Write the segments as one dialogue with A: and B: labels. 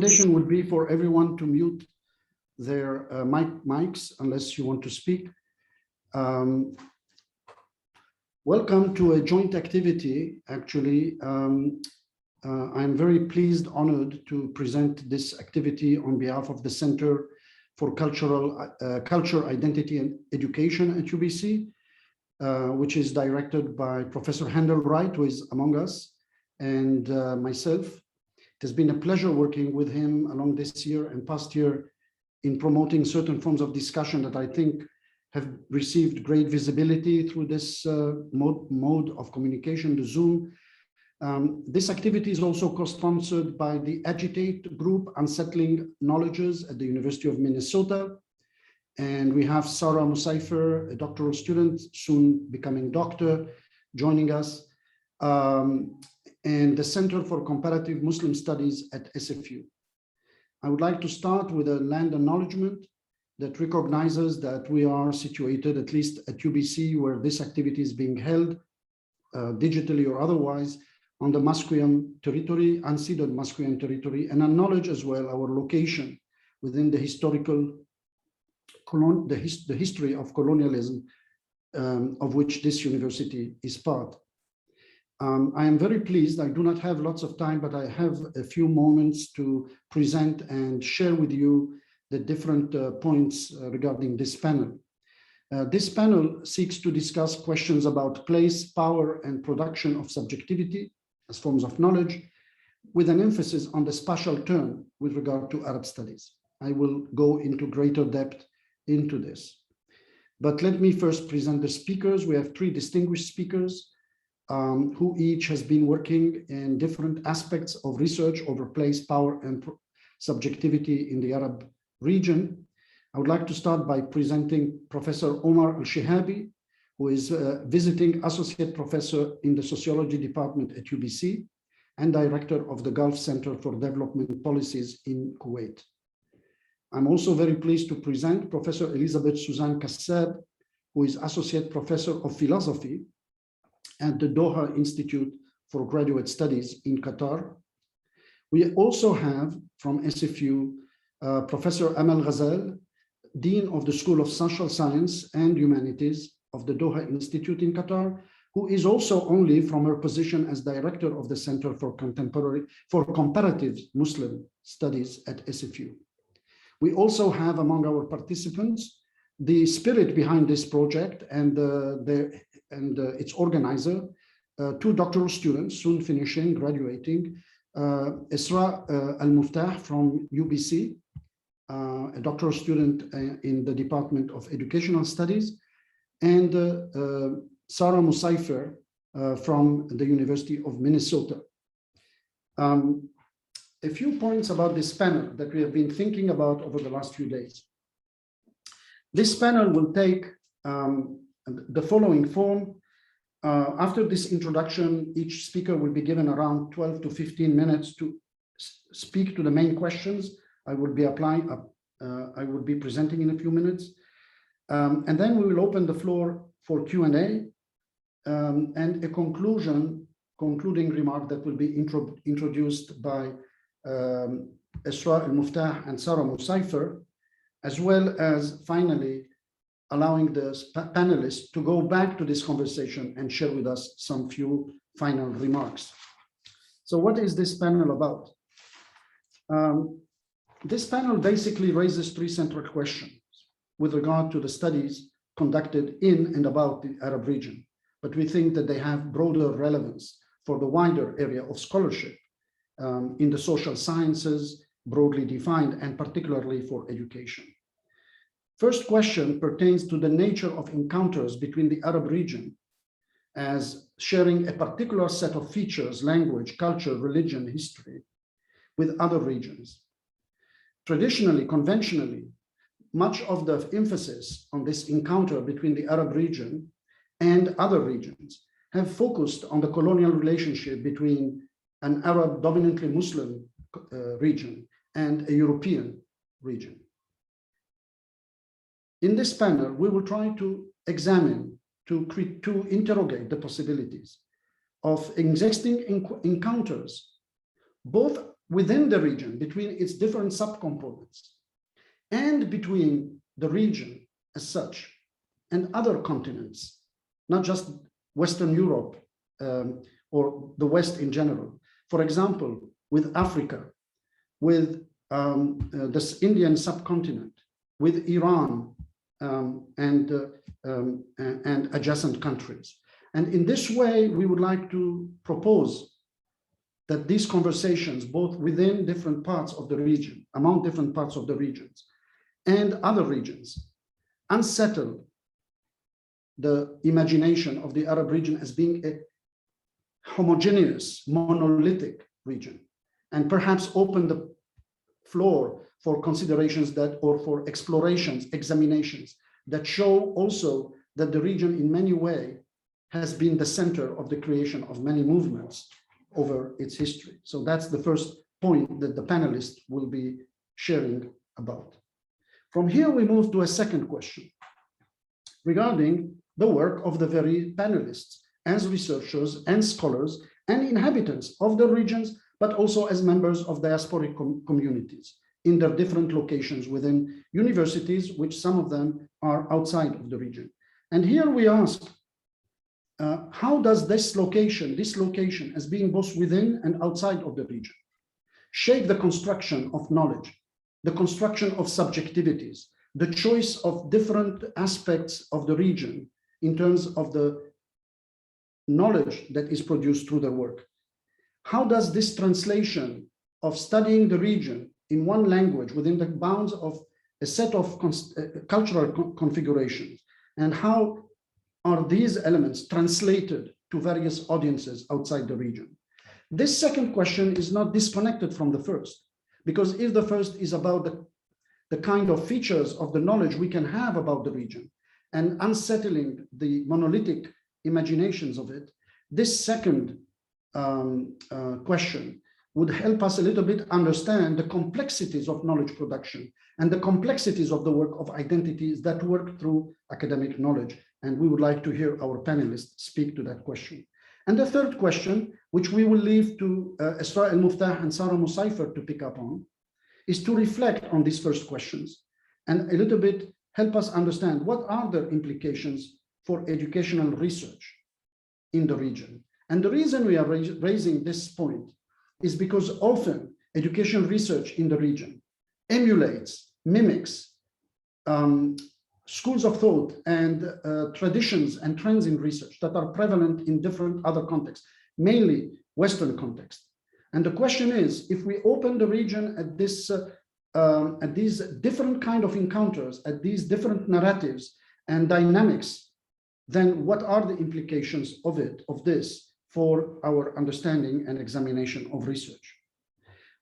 A: Recommendation would be for everyone to mute their mics unless you want to speak. Welcome to a joint activity. Actually, I'm very pleased, honored to present this activity on behalf of the Center for Culture, Identity and Education at UBC, which is directed by Professor Handel Wright, who is among us, and myself. It has been a pleasure working with him along this year and past year in promoting certain forms of discussion that I think have received great visibility through this mode of communication, the Zoom. This activity is also co-sponsored by the Agitate group, Unsettling Knowledges at the University of Minnesota. And we have Sara Musaifer, a doctoral student, soon becoming doctor, joining us. And the Center for Comparative Muslim Studies at SFU. I would like to start with a land acknowledgement that recognizes that we are situated, at least at UBC, where this activity is being held, digitally or otherwise, on the Musqueam territory, unceded Musqueam territory, and acknowledge as well our location within the historical, the history of colonialism, of which this university is part. I am very pleased. I do not have lots of time, but I have a few moments to present and share with you the different points regarding this panel. This panel seeks to discuss questions about place, power, and production of subjectivity as forms of knowledge, with an emphasis on the spatial turn with regard to Arab studies. I will go into greater depth into this. But let me first present the speakers. We have three distinguished speakers, who each has been working in different aspects of research over place, power, and subjectivity in the Arab region. I would like to start by presenting Professor Omar AlShehabi, who is visiting associate professor in the sociology department at UBC and director of the Gulf Center for Development Policies in Kuwait. I'm also very pleased to present Professor Elizabeth Suzanne Kassab, who is associate professor of philosophy at the Doha Institute for Graduate Studies in Qatar. We also have from SFU, Professor Amal Ghazal, Dean of the School of Social Science and Humanities of the Doha Institute in Qatar, who is also only from her position as director of the Center for Comparative Muslim Studies at SFU. We also have among our participants the spirit behind this project and its organizer, two doctoral students soon finishing, graduating, Esraa Al-Muftah from UBC, a doctoral student in the Department of Educational Studies, and Sara Musaifer from the University of Minnesota. A few points about this panel that we have been thinking about over the last few days. This panel will take the following form. After this introduction, each speaker will be given around 12 to 15 minutes to speak to the main questions I will be presenting in a few minutes. And then we will open the floor for Q&A and a concluding remark that will be introduced by Esraa Al-Muftah and Sara Musaifer, as well as finally allowing the panelists to go back to this conversation and share with us some few final remarks. So what is this panel about? This panel basically raises three central questions with regard to the studies conducted in and about the Arab region, but we think that they have broader relevance for the wider area of scholarship in the social sciences, broadly defined, and particularly for education. First question pertains to the nature of encounters between the Arab region as sharing a particular set of features, language, culture, religion, history with other regions. Traditionally, conventionally, much of the emphasis on this encounter between the Arab region and other regions have focused on the colonial relationship between an Arab dominantly Muslim region and a European region. In this panel, we will try to examine, to interrogate the possibilities of existing encounters, both within the region, between its different subcomponents, and between the region as such and other continents, not just Western Europe or the West in general. For example, with Africa, with this Indian subcontinent, with Iran and adjacent countries. And in this way, we would like to propose that these conversations, both within different parts of the region, among different parts of the regions, and other regions, unsettle the imagination of the Arab region as being a homogeneous, monolithic region, and perhaps open the floor for considerations that, or for explorations, examinations, that show also that the region in many ways has been the center of the creation of many movements over its history. So that's the first point that the panelists will be sharing about. From here, we move to a second question regarding the work of the very panelists as researchers and scholars and inhabitants of the regions, but also as members of diasporic communities in their different locations within universities, which some of them are outside of the region. And here we ask, how does this location as being both within and outside of the region, shape the construction of knowledge, the construction of subjectivities, the choice of different aspects of the region in terms of the knowledge that is produced through their work? How does this translation of studying the region in one language within the bounds of a set of cultural configurations, and how are these elements translated to various audiences outside the region? This second question is not disconnected from the first, because if the first is about the kind of features of the knowledge we can have about the region and unsettling the monolithic imaginations of it, this second question would help us a little bit understand the complexities of knowledge production and the complexities of the work of identities that work through academic knowledge. And we would like to hear our panelists speak to that question. And the third question, which we will leave to Esraa Al-Muftah and Sara Musaifer to pick up on, is to reflect on these first questions and a little bit help us understand what are the implications for educational research in the region. And the reason we are raising this point is because often educational research in the region emulates, mimics schools of thought and traditions and trends in research that are prevalent in different other contexts, mainly Western context. And the question is, if we open the region at this, at these different kind of encounters, at these different narratives and dynamics, then what are the implications of this for our understanding and examination of research?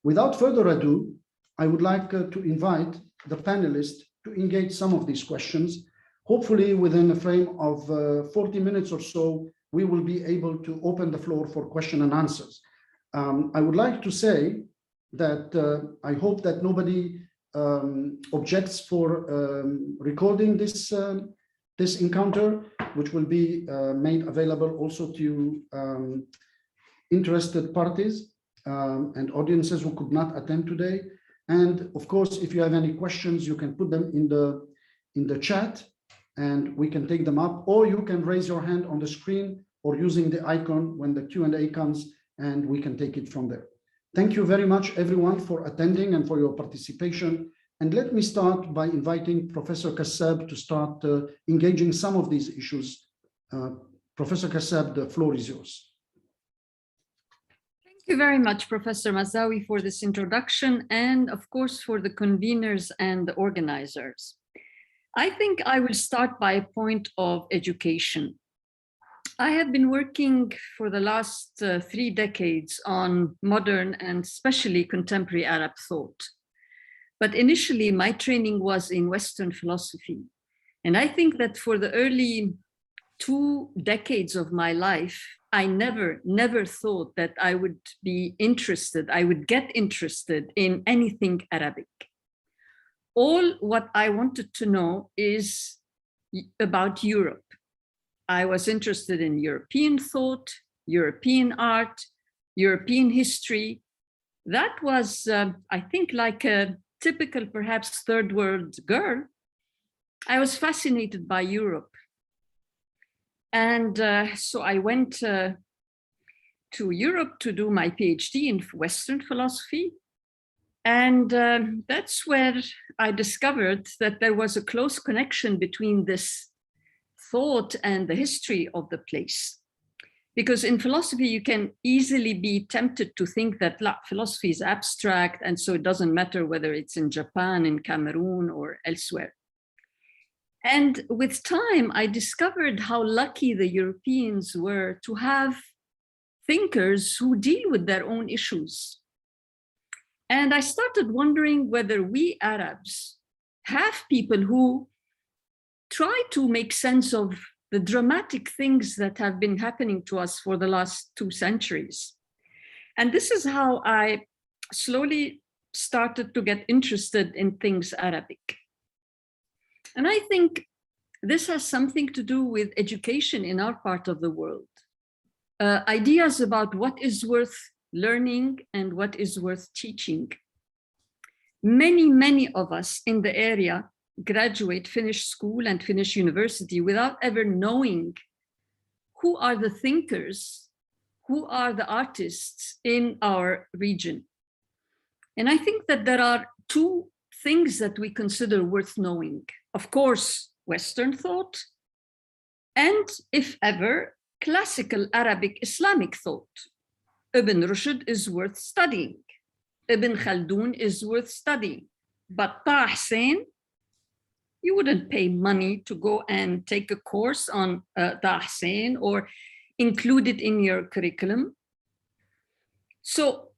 A: Without further ado, I would like to invite the panelists to engage some of these questions. Hopefully within a frame of 40 minutes or so, we will be able to open the floor for question and answers. I would like to say that I hope that nobody objects for recording this encounter, which will be made available also to interested parties and audiences who could not attend today. And of course, if you have any questions, you can put them in the chat and we can take them up, or you can raise your hand on the screen or using the icon when the Q&A comes, and we can take it from there. Thank you very much, everyone, for attending and for your participation. And let me start by inviting Professor Kassab to start engaging some of these issues. Professor Kassab, the floor is yours.
B: Thank you very much, Professor Mazawi, for this introduction, and of course for the conveners and the organizers. I think I will start by a point of education. I have been working for the last 3 decades on modern and especially contemporary Arab thought. But initially, my training was in Western philosophy. And I think that for the early 2 decades of my life, I never thought that I would be interested, I would get interested in anything Arabic. All what I wanted to know is about Europe. I was interested in European thought, European art, European history, that was, I think, like a typical, perhaps third world girl, I was fascinated by Europe. And so I went to Europe to do my PhD in Western philosophy. And that's where I discovered that there was a close connection between this thought and the history of the place. Because in philosophy, you can easily be tempted to think that philosophy is abstract, and so it doesn't matter whether it's in Japan, in Cameroon, or elsewhere. And with time, I discovered how lucky the Europeans were to have thinkers who deal with their own issues. And I started wondering whether we Arabs have people who try to make sense of the dramatic things that have been happening to us for the last 2 centuries. And this is how I slowly started to get interested in things Arabic. And I think this has something to do with education in our part of the world. Ideas about what is worth learning and what is worth teaching. Many of us in the area graduate, finish school and finish university without ever knowing who are the thinkers, who are the artists in our region. And I think that there are 2 things that we consider worth knowing. Of course, Western thought, and if ever, classical Arabic Islamic thought. Ibn Rushd is worth studying. Ibn Khaldun is worth studying. But Taha Hussein, you wouldn't pay money to go and take a course on Taha Hussein or include it in your curriculum. So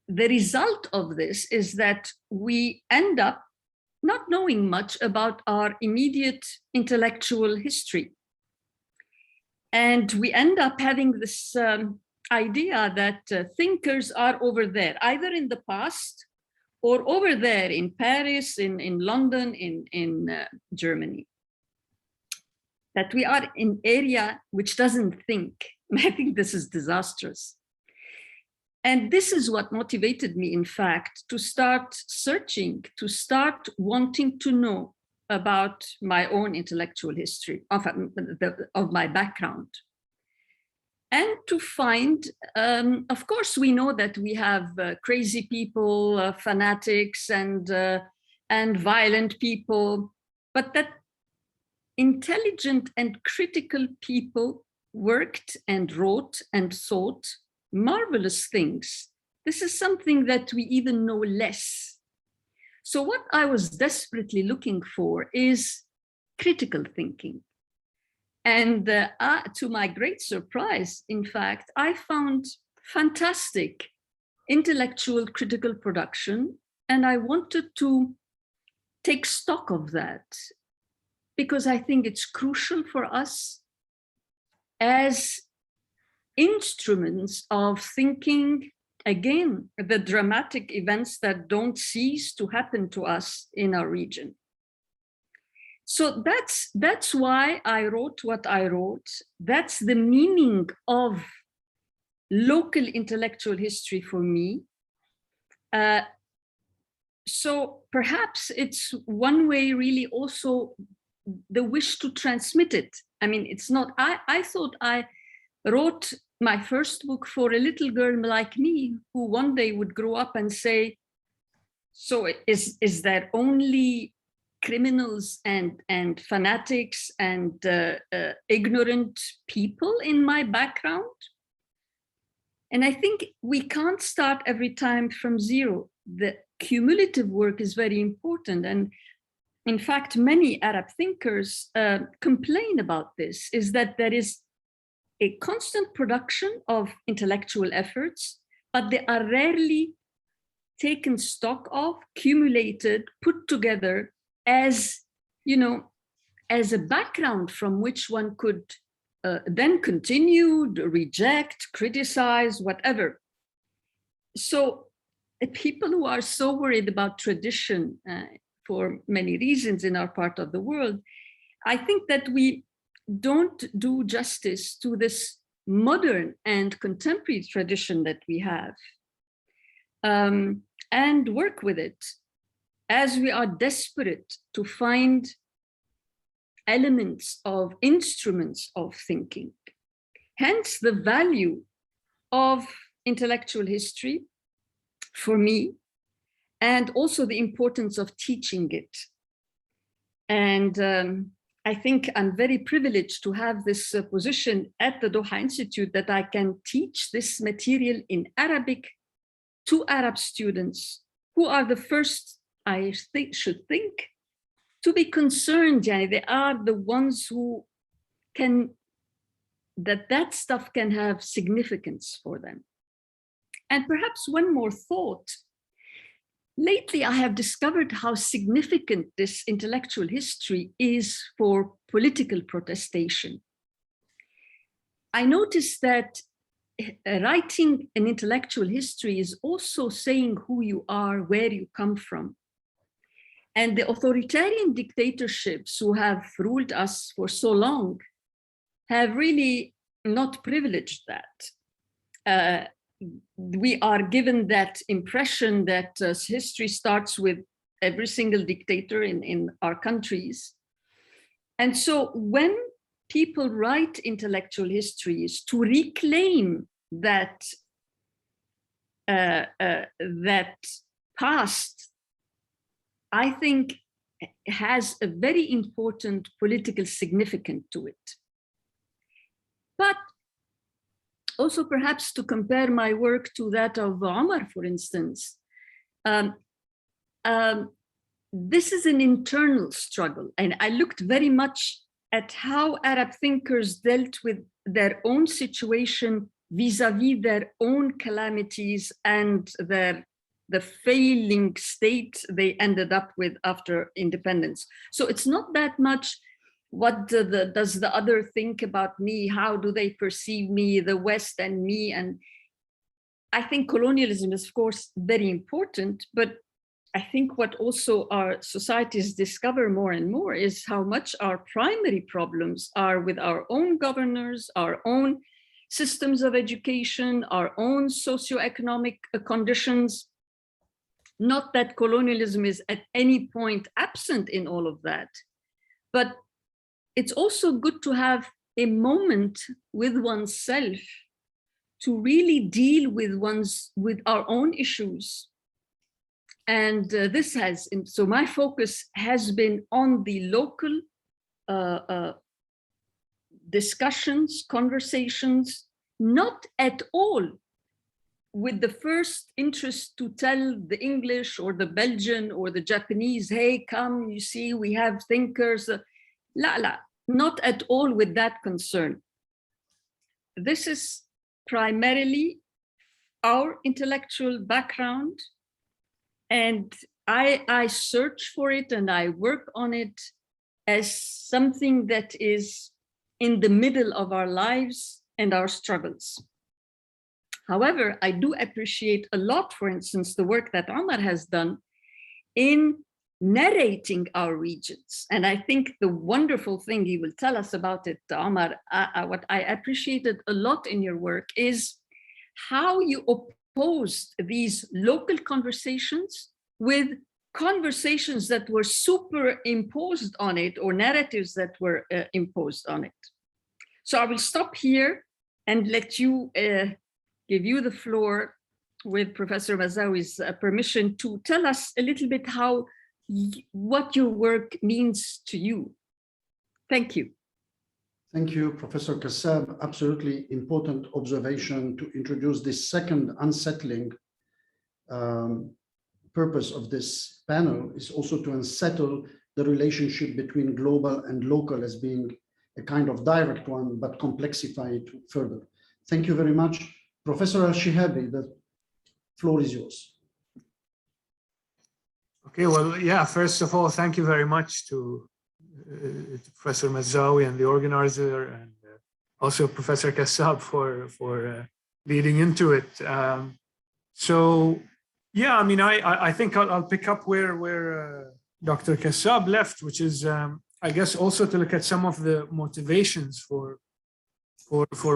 B: the result of this is that we end up not knowing much about our immediate intellectual history. And we end up having this idea that thinkers are over there, either in the past or over there in Paris, in London, in Germany. That we are in an area which doesn't think. I think this is disastrous. And this is what motivated me, in fact, to start searching, to start wanting to know about my own intellectual history, of my background. And to find, of course, we know that we have crazy people, fanatics, and violent people, but that intelligent and critical people worked and wrote and thought marvelous things. This is something that we even know less. So what I was desperately looking for is critical thinking. And to my great surprise, in fact, I found fantastic intellectual critical production, and I wanted to take stock of that because I think it's crucial for us as instruments of thinking, again, the dramatic events that don't cease to happen to us in our region. So that's why I wrote what I wrote. That's the meaning of local intellectual history for me. So perhaps it's one way really also the wish to transmit it. I mean, it's not, I thought I wrote my first book for a little girl like me who one day would grow up and say, so is there only criminals and fanatics and ignorant people in my background? And I think we can't start every time from zero. The cumulative work is very important. And in fact, many Arab thinkers complain about this, is that there is a constant production of intellectual efforts, but they are rarely taken stock of, cumulated, put together as, you know, as a background from which one could then continue, reject, criticize, whatever. So people who are so worried about tradition for many reasons in our part of the world, I think that we don't do justice to this modern and contemporary tradition that we have. and work with it as we are desperate to find elements of instruments of thinking. Hence the value of intellectual history for me, and also the importance of teaching it. And I think I'm very privileged to have this position at the Doha Institute, that I can teach this material in Arabic to Arab students who are the first, I should think, to be concerned. They are the ones who can, that stuff can have significance for them. And perhaps one more thought. Lately, I have discovered how significant this intellectual history is for political protestation. I noticed that writing an intellectual history is also saying who you are, where you come from. And the authoritarian dictatorships who have ruled us for so long have really not privileged that. We are given that impression that history starts with every single dictator in our countries. And so when people write intellectual histories to reclaim that, that past, I think has a very important political significance to it. But also perhaps to compare my work to that of Omar, for instance, this is an internal struggle. And I looked very much at how Arab thinkers dealt with their own situation vis-a-vis their own calamities and the failing state they ended up with after independence. So it's not that much what does the other think about me? How do they perceive me, the West and me? And I think colonialism is, of course, very important, but I think what also our societies discover more and more is how much our primary problems are with our own governors, our own systems of education, our own socioeconomic conditions. Not that colonialism is at any point absent in all of that, but it's also good to have a moment with oneself to really deal with our own issues. And this has, so my focus has been on the local discussions, conversations, not at all with the first interest to tell the English or the Belgian or the Japanese, hey, come, you see, we have thinkers. Not at all with that concern. This is primarily our intellectual background, and I search for it and I work on it as something that is in the middle of our lives and our struggles. However, I do appreciate a lot, for instance, the work that Omar has done in narrating our regions. And I think the wonderful thing he will tell us about it, Omar, what I appreciated a lot in your work is how you opposed these local conversations with conversations that were superimposed on it, or narratives that were imposed on it. So I will stop here and let you give you the floor with Professor Mazawi's permission to tell us a little bit what your work means to you. Thank you.
A: Thank you, Professor Kassab. Absolutely important observation to introduce this second unsettling purpose of this panel is also to unsettle the relationship between global and local as being a kind of direct one, but complexify it further. Thank you very much. Professor AlShehabi, the floor is yours.
C: Okay, well, yeah, first of all, thank you very much to Professor Mazawi and the organizer, and also Professor Kassab for leading into it. So, yeah, I mean, I think I'll pick up where Dr. Kassab left, which is, I guess, also to look at some of the motivations for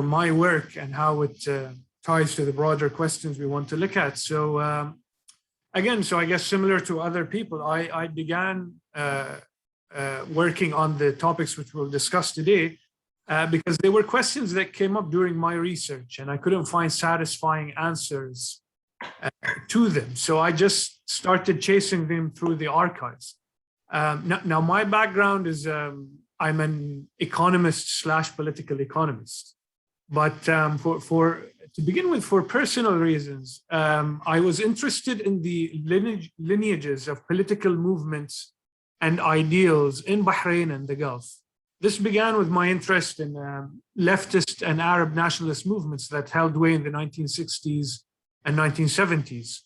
C: my work and how it ties to the broader questions we want to look at. So again, so I guess similar to other people, I began working on the topics which we'll discuss today because they were questions that came up during my research and I couldn't find satisfying answers to them. So I just started chasing them through the archives. Now my background is I'm an economist / political economist, but to begin with, for personal reasons, I was interested in the lineages of political movements and ideals in Bahrain and the Gulf. This began with my interest in leftist and Arab nationalist movements that held way in the 1960s and 1970s,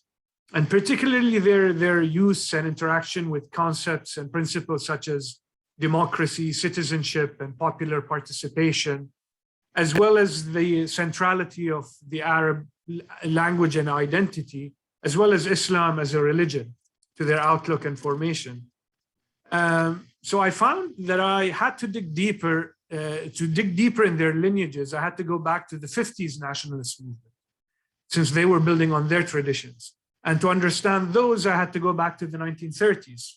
C: and particularly their use and interaction with concepts and principles such as democracy, citizenship, and popular participation, as well as the centrality of the Arab language and identity, as well as Islam as a religion to their outlook and formation. So I found that I had to dig deeper in their lineages. I had to go back to the 50s nationalist movement, since they were building on their traditions. And to understand those, I had to go back to the 1930s.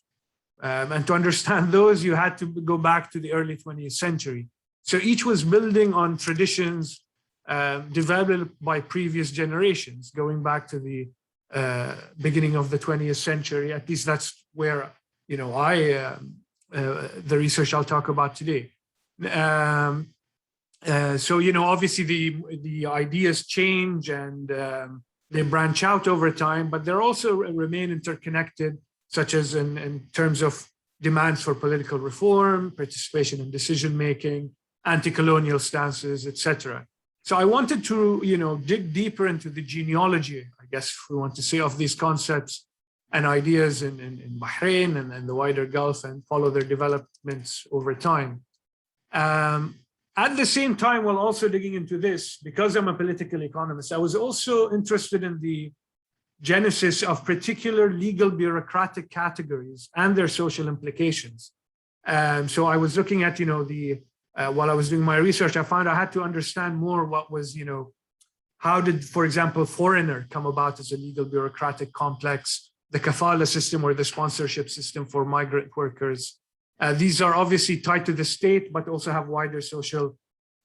C: And to understand those, you had to go back to the early 20th century. So each was building on traditions developed by previous generations, going back to the beginning of the 20th century. At least that's where, the research I'll talk about today. So, obviously the ideas change and they branch out over time, but they also remain interconnected, such as in terms of demands for political reform, participation in decision-making, anti-colonial stances, etc. So I wanted to, dig deeper into the genealogy, I guess if we want to say, of these concepts and ideas in Bahrain and the wider Gulf and follow their developments over time. At the same time, while also digging into this, because I'm a political economist, I was also interested in the genesis of particular legal bureaucratic categories and their social implications. So I was looking at, while I was doing my research, I found I had to understand more what was, how did, for example, foreigner come about as a legal bureaucratic complex, the kafala system or the sponsorship system for migrant workers. These are obviously tied to the state, but also have wider social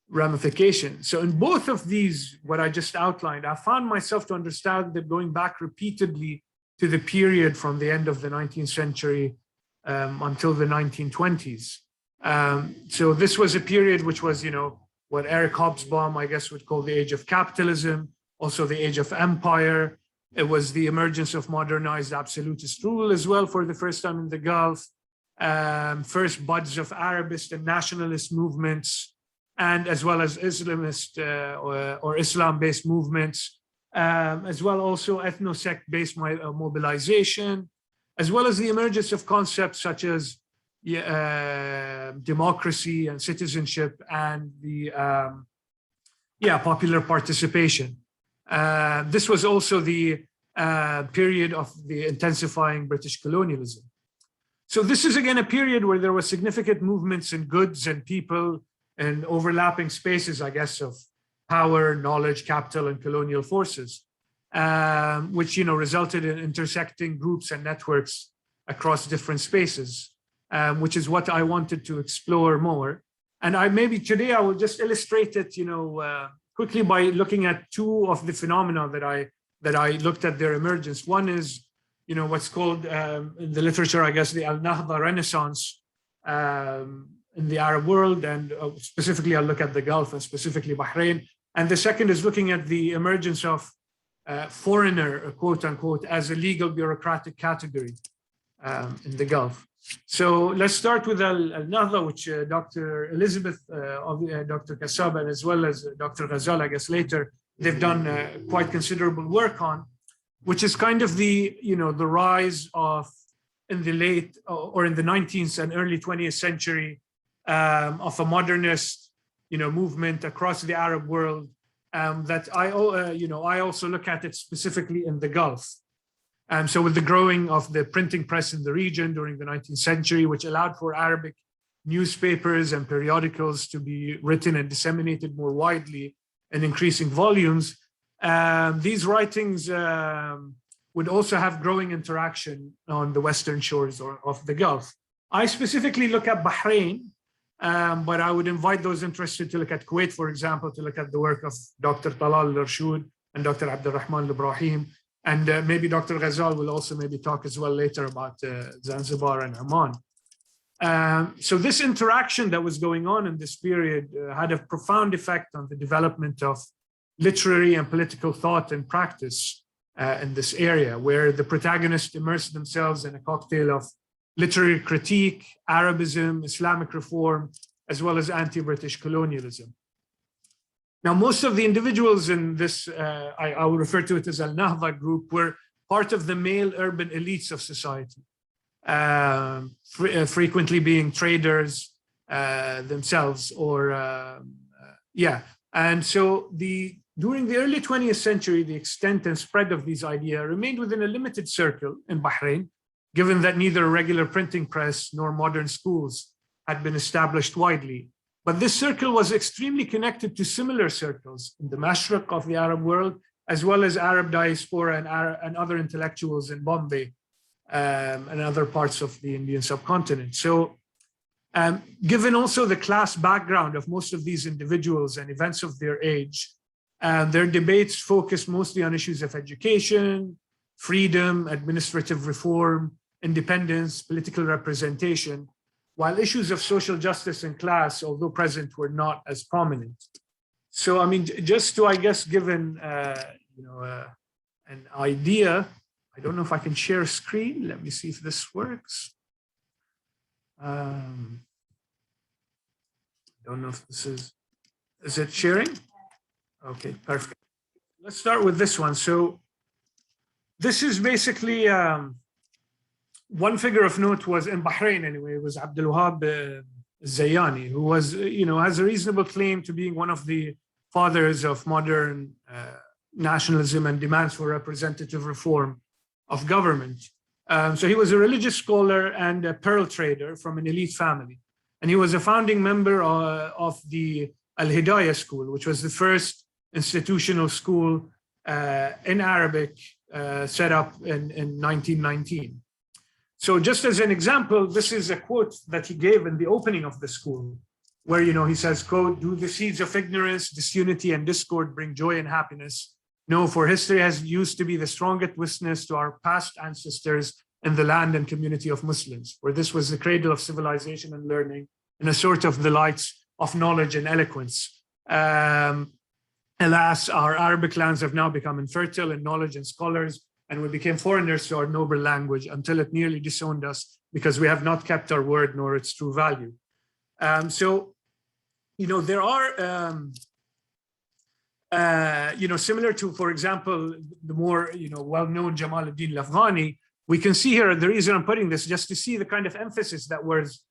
C: ramifications. So in both of these, what I just outlined, I found myself to understand that going back repeatedly to the period from the end of the 19th century until the 1920s. So this was a period which was, what Eric Hobsbawm, I guess, would call the age of capitalism, also the age of empire. It was the emergence of modernized absolutist rule as well for the first time in the Gulf. First buds of Arabist and nationalist movements, and as well as Islamist or Islam-based movements, as well also ethno-sect-based mobilization, as well as the emergence of concepts such as democracy and citizenship and the popular participation. This was also the period of the intensifying British colonialism. So this is again a period where there was significant movements in goods and people and overlapping spaces, I guess, of power, knowledge, capital, and colonial forces, which resulted in intersecting groups and networks across different spaces, which is what I wanted to explore more. And today I will just illustrate it, quickly by looking at two of the phenomena that I looked at their emergence. One is, what's called in the literature, I guess, the Al-Nahda Renaissance in the Arab world, and specifically I'll look at the Gulf and specifically Bahrain. And the second is looking at the emergence of foreigner, quote unquote, as a legal bureaucratic category in the Gulf. So let's start with Al-Nahda, which Dr. Elizabeth, Dr. Kassab, and as well as Dr. Ghazal, I guess later, they've done quite considerable work on, which is kind of the rise of, in the late or in the 19th and early 20th century, of a modernist, movement across the Arab world that I also look at it specifically in the Gulf. So with the growing of the printing press in the region during the 19th century, which allowed for Arabic newspapers and periodicals to be written and disseminated more widely in increasing volumes, these writings would also have growing interaction on the western shores of the Gulf. I specifically look at Bahrain, but I would invite those interested to look at Kuwait, for example, to look at the work of Dr. Talal al-Rashid and Dr. Abdurrahman al-Ibrahim, and maybe Dr. Ghazal will also maybe talk as well later about Zanzibar and Oman. So this interaction that was going on in this period had a profound effect on the development of literary and political thought and practice in this area, where the protagonists immersed themselves in a cocktail of literary critique, Arabism, Islamic reform, as well as anti-British colonialism. Now, most of the individuals in this, I will refer to it as Al-Nahda group, were part of the male urban elites of society, frequently being traders themselves, or and so during the early 20th century, the extent and spread of these ideas remained within a limited circle in Bahrain, given that neither a regular printing press nor modern schools had been established widely. But this circle was extremely connected to similar circles in the Mashriq of the Arab world, as well as Arab diaspora and other intellectuals in Bombay and other parts of the Indian subcontinent. So given also the class background of most of these individuals and events of their age, their debates focused mostly on issues of education, freedom, administrative reform, independence, political representation, while issues of social justice and class, although present, were not as prominent. So, I mean, just to, I guess, give an idea, I don't know if I can share a screen. Let me see if this works. Don't know if this is it sharing? Okay, perfect. Let's start with this one. So this is basically, one figure of note was in Bahrain anyway, it was Abdul Wahab Zayani, who was, has a reasonable claim to being one of the fathers of modern nationalism and demands for representative reform of government. So he was a religious scholar and a pearl trader from an elite family. And he was a founding member of the Al-Hidayah school, which was the first institutional school in Arabic set up in 1919. So just as an example, this is a quote that he gave in the opening of the school, where, he says, quote, "Do the seeds of ignorance, disunity, and discord bring joy and happiness? No, for history has used to be the strongest witness to our past ancestors in the land and community of Muslims, where this was the cradle of civilization and learning, and a sort of the lights of knowledge and eloquence. Alas, our Arabic lands have now become infertile in knowledge and scholars, and we became foreigners to our noble language until it nearly disowned us because we have not kept our word nor its true value." So, there are, similar to, for example, the more, well-known Jamal ad-Din al-Afghani, we can see here, the reason I'm putting this, just to see the kind of emphasis that was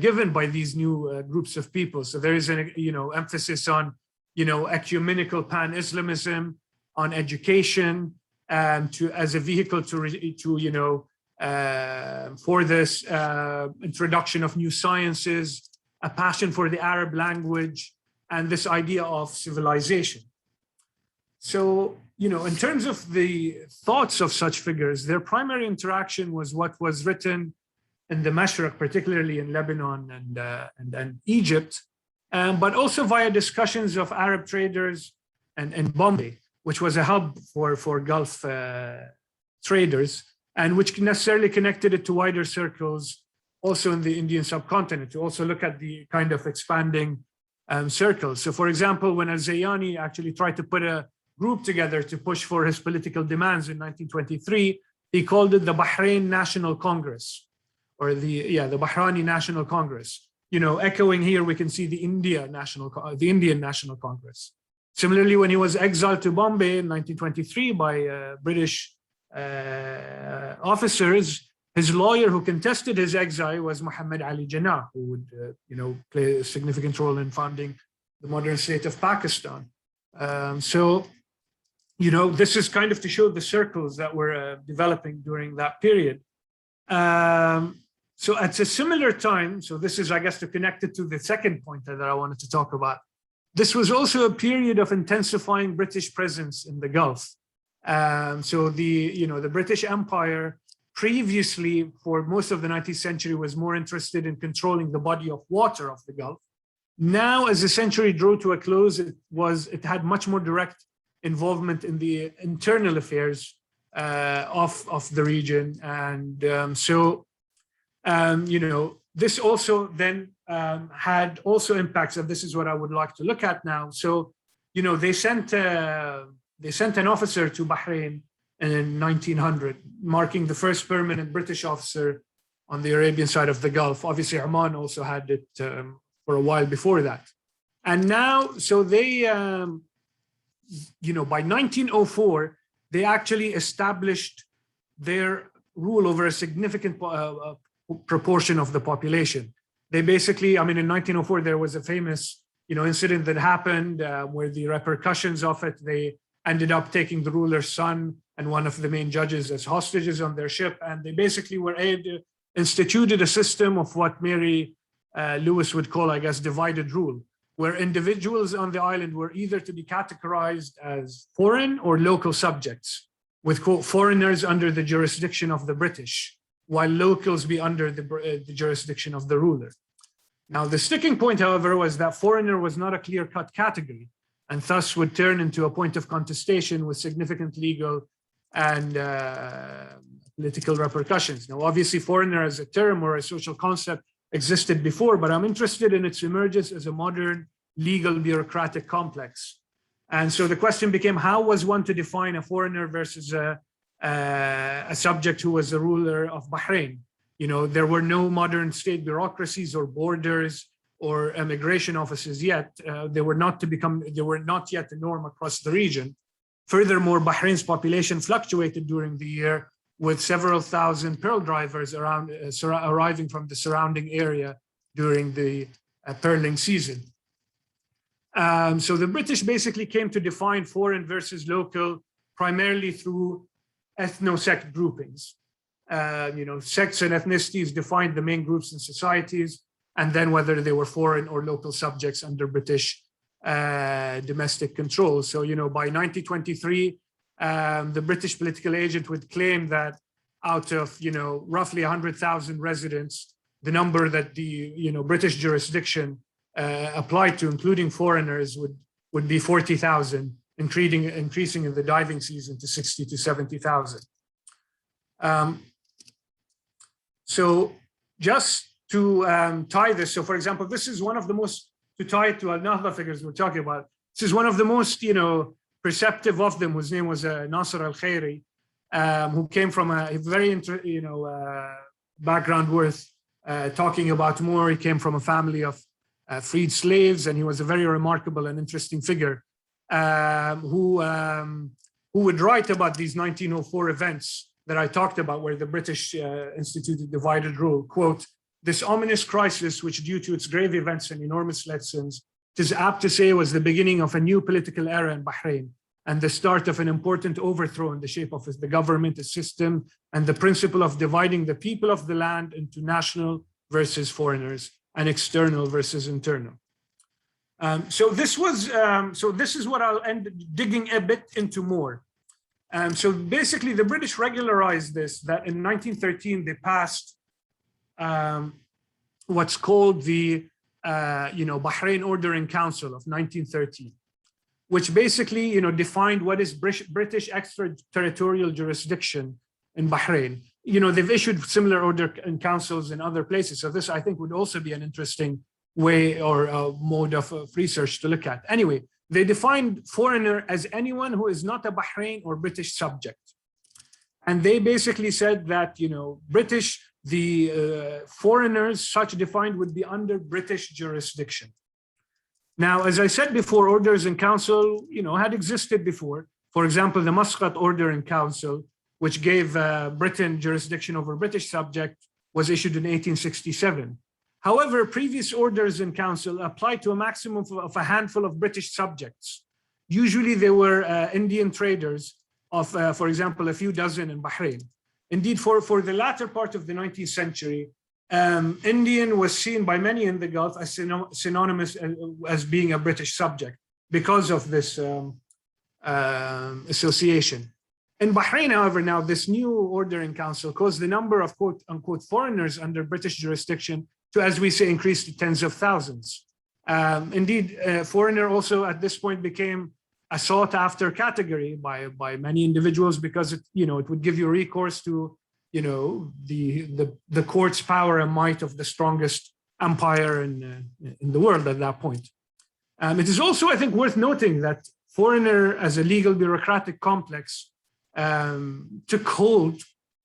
C: given by these new groups of people. So there is an, emphasis on, ecumenical pan-Islamism, on education, as a vehicle for this introduction of new sciences, a passion for the Arab language, and this idea of civilization. So, in terms of the thoughts of such figures, their primary interaction was what was written in the Mashriq, particularly in Lebanon and Egypt, but also via discussions of Arab traders and Bombay, which was a hub for Gulf traders, and which necessarily connected it to wider circles also in the Indian subcontinent, to also look at the kind of expanding circles. So, for example, when Al-Zayani actually tried to put a group together to push for his political demands in 1923, he called it the Bahrain National Congress, or the Bahraini National Congress. Echoing here, we can see the Indian National Congress. Similarly, when he was exiled to Bombay in 1923 by British officers, his lawyer who contested his exile was Muhammad Ali Jinnah, who would, play a significant role in founding the modern state of Pakistan. This is kind of to show the circles that were developing during that period. So at a similar time, so this is, I guess, to connect it to the second point that I wanted to talk about. this was also a period of intensifying British presence in the Gulf. So the British Empire previously, for most of the 19th century, was more interested in controlling the body of water of the Gulf. Now, as the century drew to a close, it had much more direct involvement in the internal affairs of the region. And this also then had also impacts, and this is what I would like to look at now. So, they sent an officer to Bahrain in 1900, marking the first permanent British officer on the Arabian side of the Gulf. Obviously, Oman also had it for a while before that. And now, so they, by 1904, they actually established their rule over a significant proportion of the population. They basically, in 1904, there was a famous, incident that happened where the repercussions of it, they ended up taking the ruler's son and one of the main judges as hostages on their ship. And they basically instituted a system of what Mary Lewis would call, I guess, divided rule, where individuals on the island were either to be categorized as foreign or local subjects, with quote, foreigners under the jurisdiction of the British, while locals be under the jurisdiction of the ruler. Now, the sticking point, however, was that foreigner was not a clear-cut category, and thus would turn into a point of contestation with significant legal and political repercussions. Now, obviously, foreigner as a term or a social concept existed before, but I'm interested in its emergence as a modern legal bureaucratic complex. And so the question became, how was one to define a foreigner versus a subject who was the ruler of Bahrain? There were no modern state bureaucracies or borders or immigration offices yet. They were not yet the norm across the region. Furthermore, Bahrain's population fluctuated during the year, with several thousand pearl drivers arriving from the surrounding area during the pearling season. So the British basically came to define foreign versus local primarily through ethno-sect groupings. Sects and ethnicities defined the main groups in societies, and then whether they were foreign or local subjects under British domestic control. So, by 1923, the British political agent would claim that out of, roughly 100,000 residents, the number that the, British jurisdiction applied to, including foreigners, would be 40,000, increasing in the diving season to 60 to 70,000. So just to tie this, so for example, this is one of the most, to tie it to Al-Nahda figures we're talking about, this is one of the most, perceptive of them, whose name was Nasser Al-Khairi, who came from a very, background worth talking about more. He came from a family of freed slaves, and he was a very remarkable and interesting figure who would write about these 1904 events that I talked about, where the British instituted divided rule. Quote, "This ominous crisis, which due to its grave events and enormous lessons, it is apt to say was the beginning of a new political era in Bahrain and the start of an important overthrow in the shape of the government, a system, and the principle of dividing the people of the land into national versus foreigners and external versus internal." So this is what I'll end digging a bit into more. So basically, the British regularized this, that in 1913 they passed what's called the Bahrain Order in Council of 1913, which basically defined what is British extraterritorial jurisdiction in Bahrain. They've issued similar order in councils in other places, so this I think would also be an interesting way or mode of research to look at. Anyway, they defined foreigner as anyone who is not a Bahrain or British subject. And they basically said that, the foreigners such defined would be under British jurisdiction. Now, as I said before, orders in council, had existed before. For example, the Muscat Order in Council, which gave Britain jurisdiction over British subject, was issued in 1867. However, previous orders in council applied to a maximum of a handful of British subjects. Usually they were Indian traders of, for example, a few dozen in Bahrain. Indeed, for the latter part of the 19th century, Indian was seen by many in the Gulf as synonymous as being a British subject because of this association. In Bahrain, however, now this new order in council caused the number of quote unquote foreigners under British jurisdiction to, as we say, increase to tens of thousands. Indeed, foreigner also at this point became a sought after category by many individuals because it, it would give you recourse to, the court's power and might of the strongest empire in the world at that point. It is also, I think, worth noting that foreigner as a legal bureaucratic complex took hold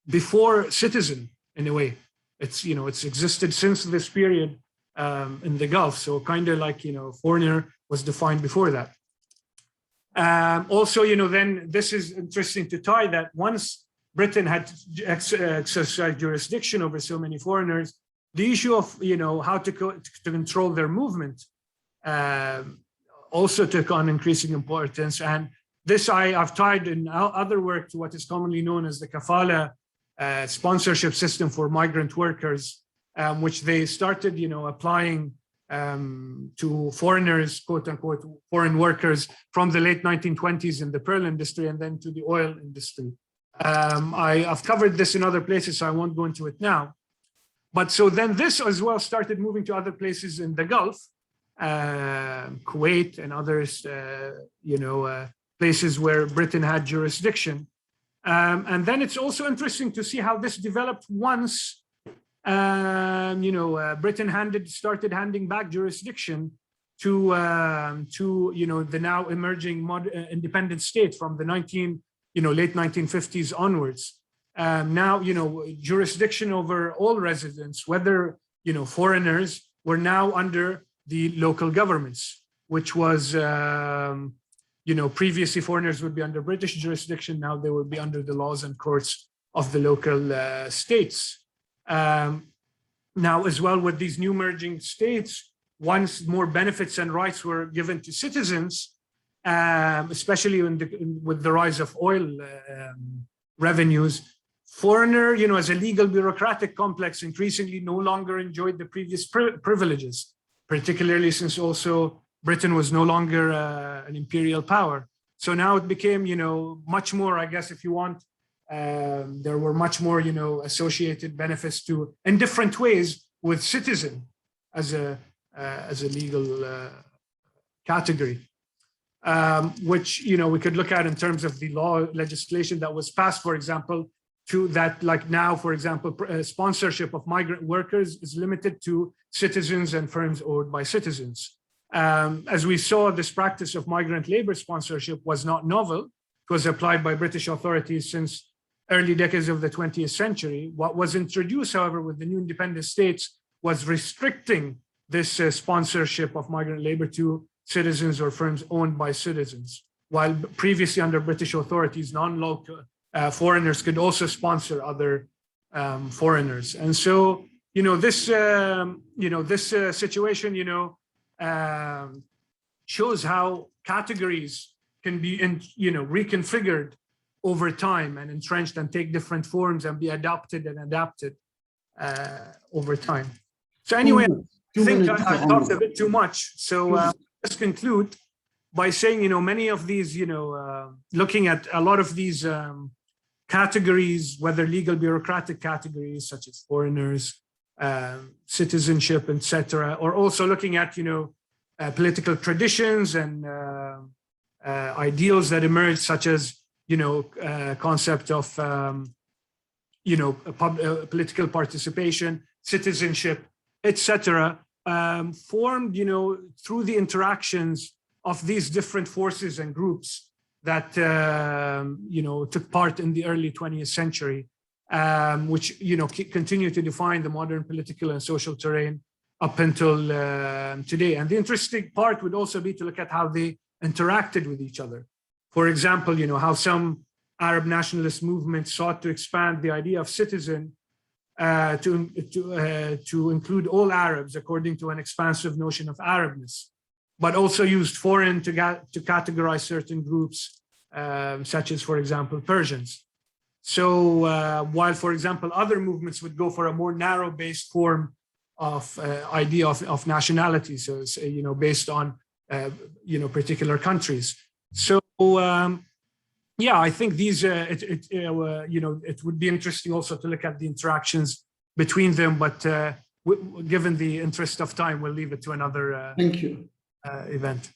C: before citizen in a way. It's, it's existed since this period in the Gulf. So kind of like, foreigner was defined before that. Also, then this is interesting to tie that once Britain had exercised jurisdiction over so many foreigners, the issue of, how to control their movement also took on increasing importance. And this I've tied in other work to what is commonly known as the kafala sponsorship system for migrant workers, which they started, applying to foreigners, quote unquote, foreign workers from the late 1920s in the pearl industry and then to the oil industry. I've covered this in other places, so I won't go into it now. But so then this as well started moving to other places in the Gulf, Kuwait and others, places where Britain had jurisdiction. And then it's also interesting to see how this developed once, Britain started handing back jurisdiction to the now emerging independent state from the late 1950s onwards. Now, jurisdiction over all residents, whether, foreigners, were now under the local governments, which was, previously foreigners would be under British jurisdiction. Now they would be under the laws and courts of the local states. Now, as well, with these new merging states, once more benefits and rights were given to citizens, especially with the rise of oil revenues, foreigner, as a legal bureaucratic complex, increasingly no longer enjoyed the previous privileges, particularly since also Britain was no longer an imperial power. So now it became, much more, I guess, if you want, there were much more, associated benefits in different ways with citizen as a legal category, which, we could look at in terms of the law legislation that was passed, for example, to that, like now, for example, sponsorship of migrant workers is limited to citizens and firms owned by citizens. As we saw, this practice of migrant labor sponsorship was not novel. It was applied by British authorities since early decades of the 20th century. What was introduced, however, with the new independent states was restricting this sponsorship of migrant labor to citizens or firms owned by citizens, while previously under British authorities, non-local foreigners could also sponsor other foreigners. And so, this situation, shows how categories can be, reconfigured over time and entrenched and take different forms and be adopted and adapted over time. So anyway, I think I've talked a bit too much. So let's conclude by saying, many of these, looking at a lot of these categories, whether legal bureaucratic categories such as foreigners, citizenship, etc., or also looking at, political traditions and ideals that emerge, such as, concept of, political participation, citizenship, etc., formed, through the interactions of these different forces and groups that, took part in the early 20th century, which, continue to define the modern political and social terrain up until today. And the interesting part would also be to look at how they interacted with each other. For example, how some Arab nationalist movements sought to expand the idea of citizen to include all Arabs according to an expansive notion of Arabness, but also used foreign to categorize certain groups, such as, for example, Persians. So while, for example, other movements would go for a more narrow-based form of idea of nationality, so it's, based on particular countries. So yeah, I think these it would be interesting also to look at the interactions between them, but given the interest of time, we'll leave it to another
A: Thank you.
C: Event.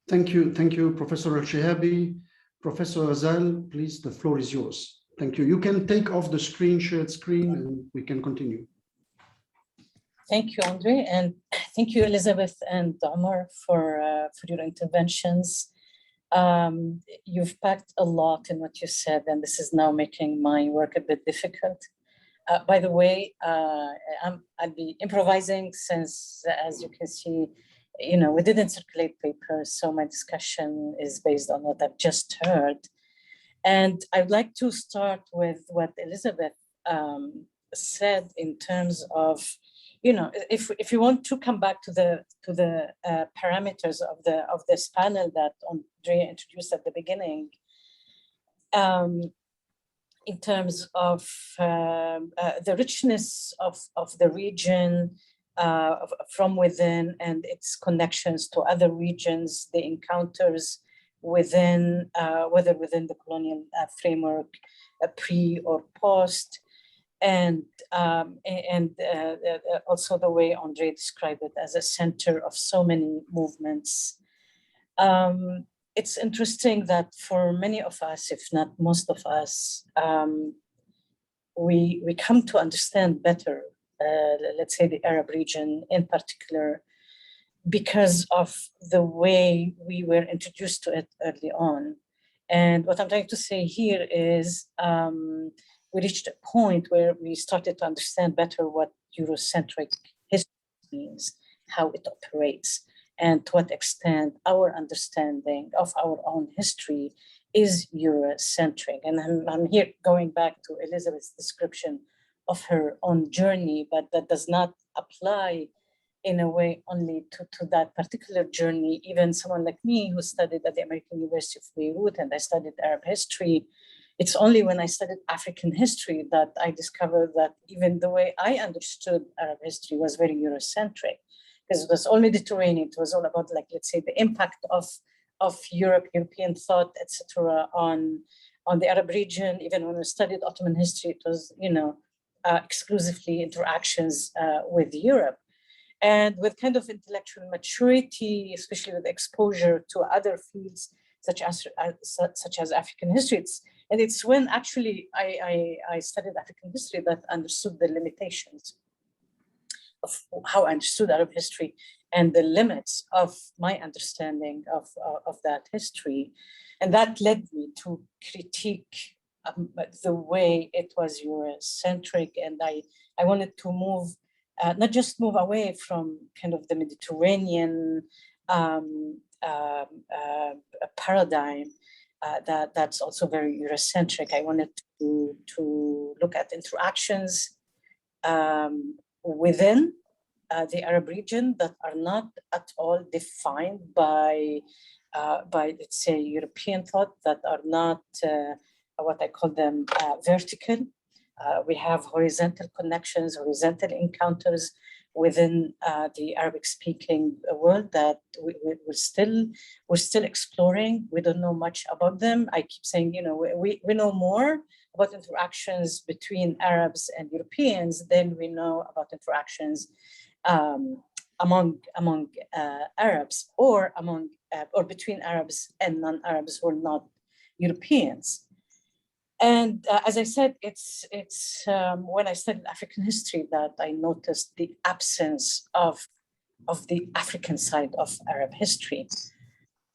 A: Thank you, Professor AlShehabi. Professor Ghazal, please, the floor is yours. Thank you. You can take off the shared screen, and we can continue.
D: Thank you, André, and thank you, Elizabeth and Omar, for your interventions. You've packed a lot in what you said, and this is now making my work a bit difficult. By the way, I'll be improvising since, as you can see, we didn't circulate papers, so my discussion is based on what I've just heard. And I'd like to start with what Elizabeth said in terms of, if you want to come back to the parameters of this panel that André introduced at the beginning, in terms of the richness of the region from within and its connections to other regions, the encounters within, whether within the colonial framework, pre or post, and also the way André described it as a center of so many movements. It's interesting that for many of us, if not most of us, we come to understand better, let's say the Arab region in particular, because of the way we were introduced to it early on. And what I'm trying to say here is we reached a point where we started to understand better what Eurocentric history means, how it operates, and to what extent our understanding of our own history is Eurocentric. And I'm here going back to Elizabeth's description of her own journey, but that does not apply in a way only to that particular journey. Even someone like me who studied at the American University of Beirut and I studied Arab history, it's only when I studied African history that I discovered that even the way I understood Arab history was very Eurocentric, because it was all Mediterranean. It was all about, like, let's say, the impact of European thought, etc., on the Arab region. Even when we studied Ottoman history, it was, exclusively interactions with Europe. And with kind of intellectual maturity, especially with exposure to other fields such as African history, it's when actually I studied African history that I understood the limitations of how I understood Arab history and the limits of my understanding of that history. And that led me to critique the way it was Eurocentric. And I wanted to move, not just move away from kind of the Mediterranean paradigm that's also very Eurocentric. I wanted to look at interactions within the Arab region that are not at all defined by let's say, European thought, that are not what I call them vertical. We have horizontal connections, horizontal encounters within the Arabic-speaking world that we're still exploring. We don't know much about them. I keep saying, we know more about interactions between Arabs and Europeans than we know about interactions among Arabs or between Arabs and non-Arabs who are not Europeans. And as I said, it's when I studied African history that I noticed the absence of the African side of Arab history.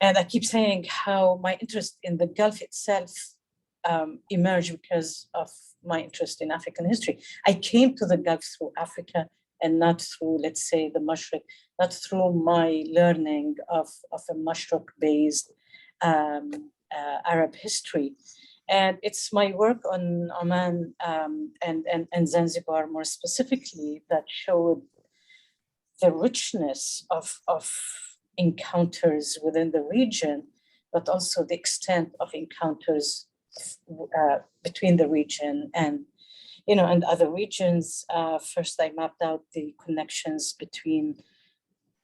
D: And I keep saying how my interest in the Gulf itself emerged because of my interest in African history. I came to the Gulf through Africa and not through, let's say, the Mashriq, not through my learning of a Mashriq-based Arab history. And it's my work on Oman and Zanzibar more specifically that showed the richness of encounters within the region, but also the extent of encounters between the region and, and other regions. First, I mapped out the connections between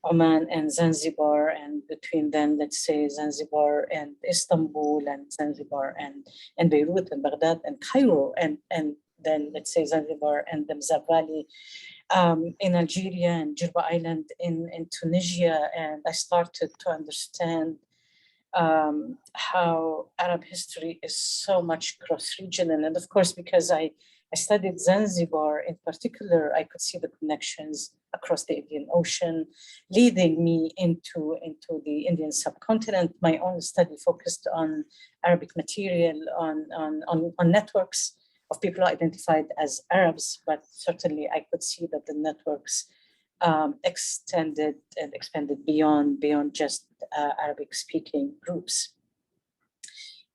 D: Oman and Zanzibar, and between then, let's say, Zanzibar and Istanbul, and Zanzibar and Beirut and Baghdad and Cairo, and then, let's say, Zanzibar and the Mzab Valley in Algeria, and Jerba Island in Tunisia. And I started to understand how Arab history is so much cross-regional. And of course, because I studied Zanzibar in particular, I could see the connections across the Indian Ocean, leading me into the Indian subcontinent. My own study focused on Arabic material, on networks of people identified as Arabs, but certainly I could see that the networks extended and expanded beyond just Arabic-speaking groups.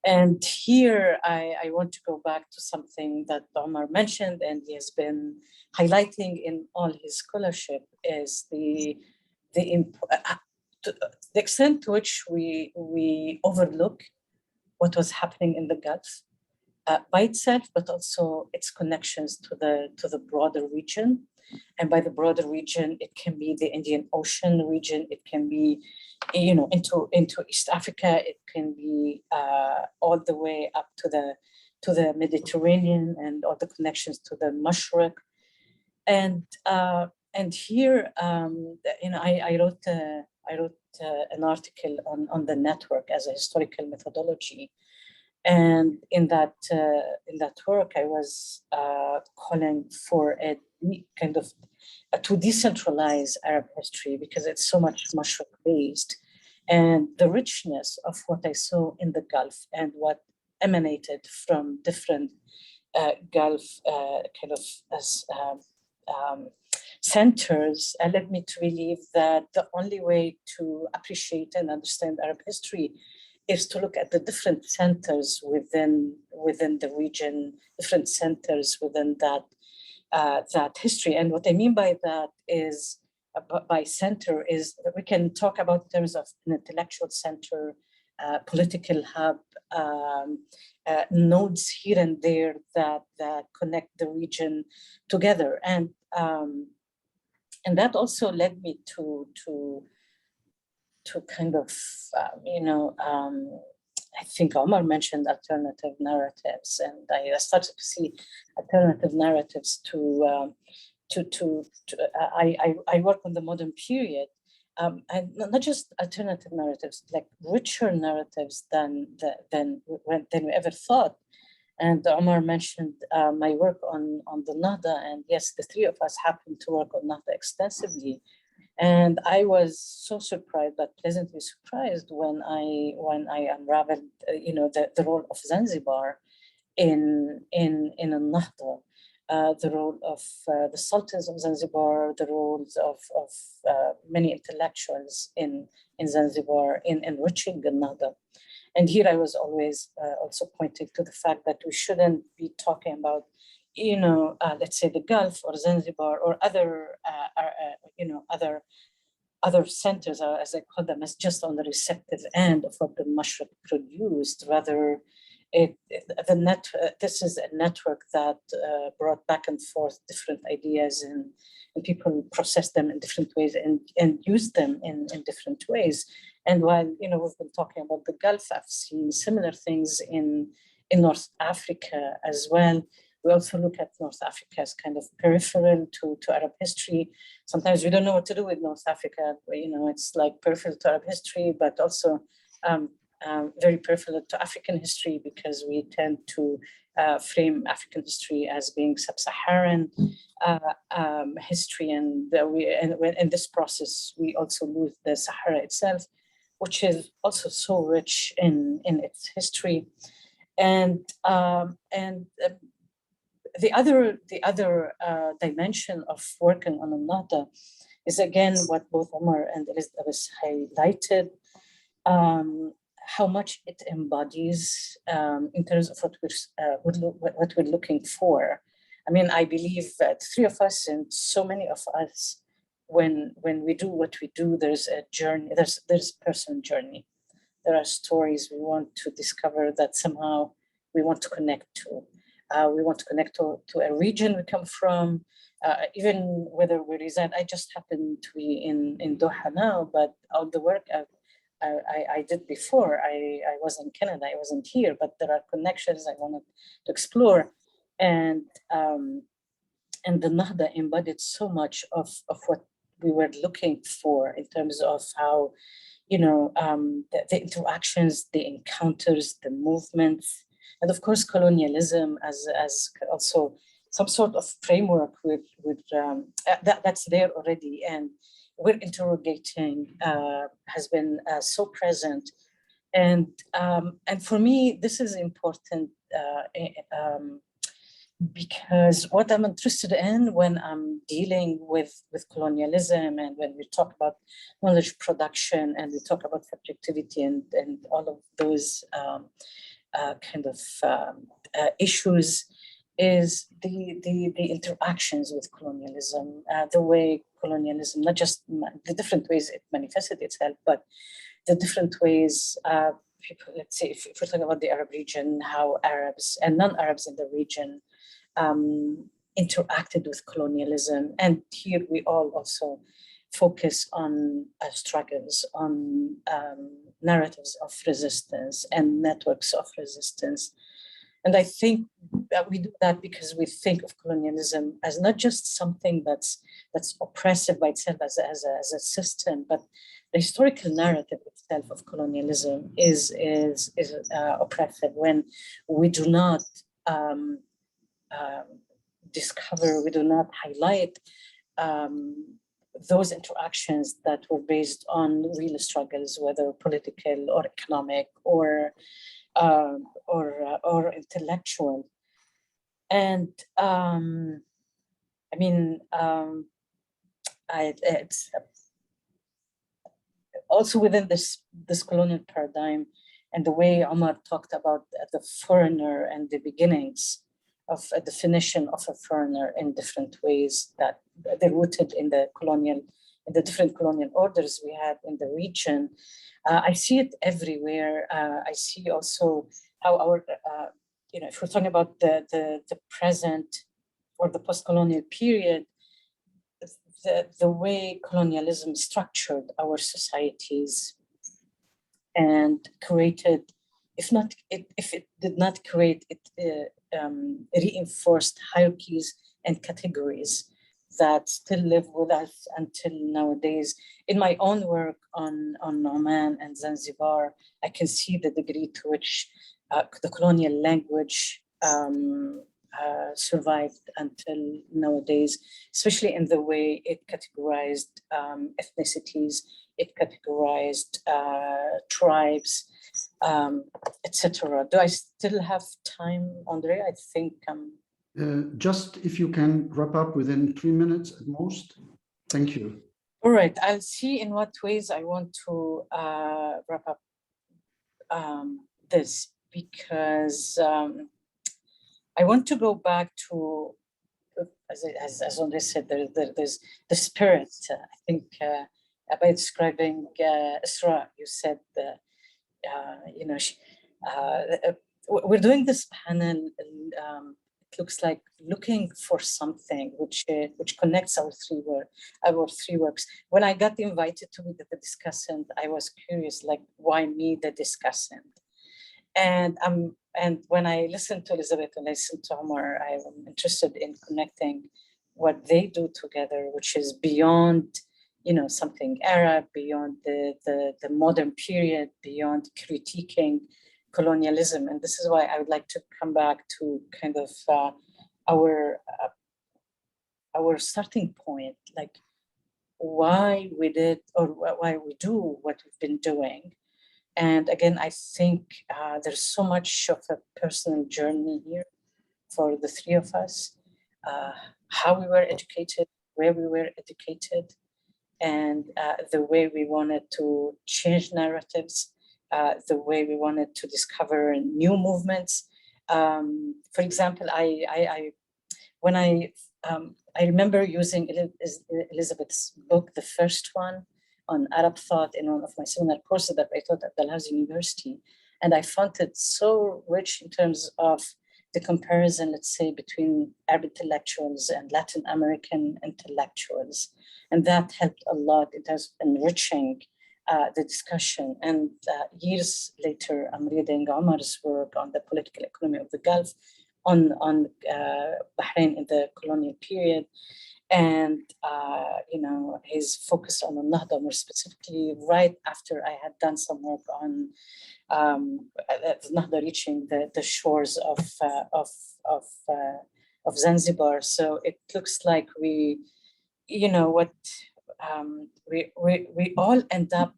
D: And here I want to go back to something that Omar mentioned, and he has been highlighting in all his scholarship, is the extent to which we overlook what was happening in the Gulf by itself, but also its connections to the broader region. And by the broader region, it can be the Indian Ocean region, it can be, into East Africa, it can be all the way up to the Mediterranean, and all the connections to the Mashriq. And here, I wrote an article on the network as a historical methodology. And in that work, I was calling for a kind of to decentralize Arab history, because it's so much Mashriq based, and the richness of what I saw in the Gulf and what emanated from different Gulf centers led me to believe that the only way to appreciate and understand Arab history is to look at the different centers within the region, different centers within that history. And what I mean by that is, by center, is that we can talk about in terms of an intellectual center, political hub, nodes here and there that connect the region together. And that also led me to kind of, I think Omar mentioned alternative narratives, and I started to see alternative narratives I work on the modern period, and not just alternative narratives, like richer narratives than we ever thought. And Omar mentioned my work on the Nahda, and yes, the three of us happened to work on Nahda extensively. And I was so surprised, but pleasantly surprised, when I unraveled, the role of Zanzibar in Al-Nahda, the role of the sultans of Zanzibar, the roles of many intellectuals in Zanzibar in enriching Al-Nahda. And here I was always also pointing to the fact that we shouldn't be talking about, let's say the Gulf or Zanzibar or other centers, as I call them, as just on the receptive end of what the Mashriq produced. Rather, this is a network that brought back and forth different ideas, and people processed them in different ways and used them in different ways. And while we've been talking about the Gulf, I've seen similar things in North Africa as well. We also look at North Africa as kind of peripheral to Arab history. Sometimes we don't know what to do with North Africa. It's like peripheral to Arab history, but also very peripheral to African history, because we tend to frame African history as being sub-Saharan history. And in this process, we also lose the Sahara itself, which is also so rich in its history. And the other dimension of working on Al-Nahda is, again, what both Omar and Elias highlighted, how much it embodies in terms of what we're looking for. I mean, I believe that three of us and so many of us, when we do what we do, there's a journey, there's a personal journey. There are stories we want to discover that somehow we want to connect to. We want to connect to a region we come from, even whether we reside. I just happen to be in Doha now, but all the work I did before, I was in Canada, I wasn't here, but there are connections I wanted to explore. And the Nahda embodied so much of what we were looking for in terms of how, the interactions, the encounters, the movements, and of course, colonialism as also some sort of framework with that's there already. And we're interrogating has been so present. And for me, this is important because what I'm interested in when I'm dealing with colonialism, and when we talk about knowledge production and we talk about subjectivity and all of those issues, is the interactions with colonialism, the way colonialism, not just the different ways it manifested itself, but the different ways people, let's say, if we're talking about the Arab region, how Arabs and non-Arabs in the region interacted with colonialism. And here we all also focus on struggles, on narratives of resistance and networks of resistance. And I think that we do that because we think of colonialism as not just something that's oppressive by itself as a system, but the historical narrative itself of colonialism is oppressive when we do not discover, we do not highlight those interactions that were based on real struggles, whether political or economic or intellectual. And it's also within this colonial paradigm, and the way Omar talked about the foreigner and the beginnings of a definition of a foreigner in different ways, that they're rooted in the different colonial orders we had in the region. I see it everywhere. I see also how our, if we're talking about the present or the post-colonial period, the way colonialism structured our societies and created, if it did not create, it reinforced hierarchies and categories that still live with us until nowadays. In my own work on Oman and Zanzibar, I can see the degree to which the colonial language survived until nowadays, especially in the way it categorized ethnicities, it categorized tribes, etc. Do I still have time, André? I think
A: just if you can wrap up within 3 minutes at most. Thank you.
D: All right, I'll see in what ways I want to wrap up this, because I want to go back to, as André said, there's the spirit. I think by describing Esraa, you said, we're doing this panel. It looks like looking for something which connects our three works. When I got invited to be the discussant, I was curious, like, why me, the discussant? And when I listened to Elizabeth and I listened to Omar, I am interested in connecting what they do together, which is beyond, something Arab, beyond the modern period, beyond critiquing colonialism. And this is why I would like to come back to kind of our starting point, like why we did or why we do what we've been doing. And again, I think there's so much of a personal journey here for the three of us, how we were educated, where we were educated, and the way we wanted to change narratives, the way we wanted to discover new movements. For example, I remember using Elizabeth's book, the first one, on Arab thought in one of my seminar courses that I taught at Al-Muftah University. And I found it so rich in terms of the comparison, let's say, between Arab intellectuals and Latin American intellectuals. And that helped a lot in terms of enriching the discussion. And years later, I'm reading Omar's work on the political economy of the Gulf, on Bahrain in the colonial period. And, he's focused on Al-Nahda more specifically, right after I had done some work on Al-Nahda reaching the shores of Zanzibar. So it looks like we all end up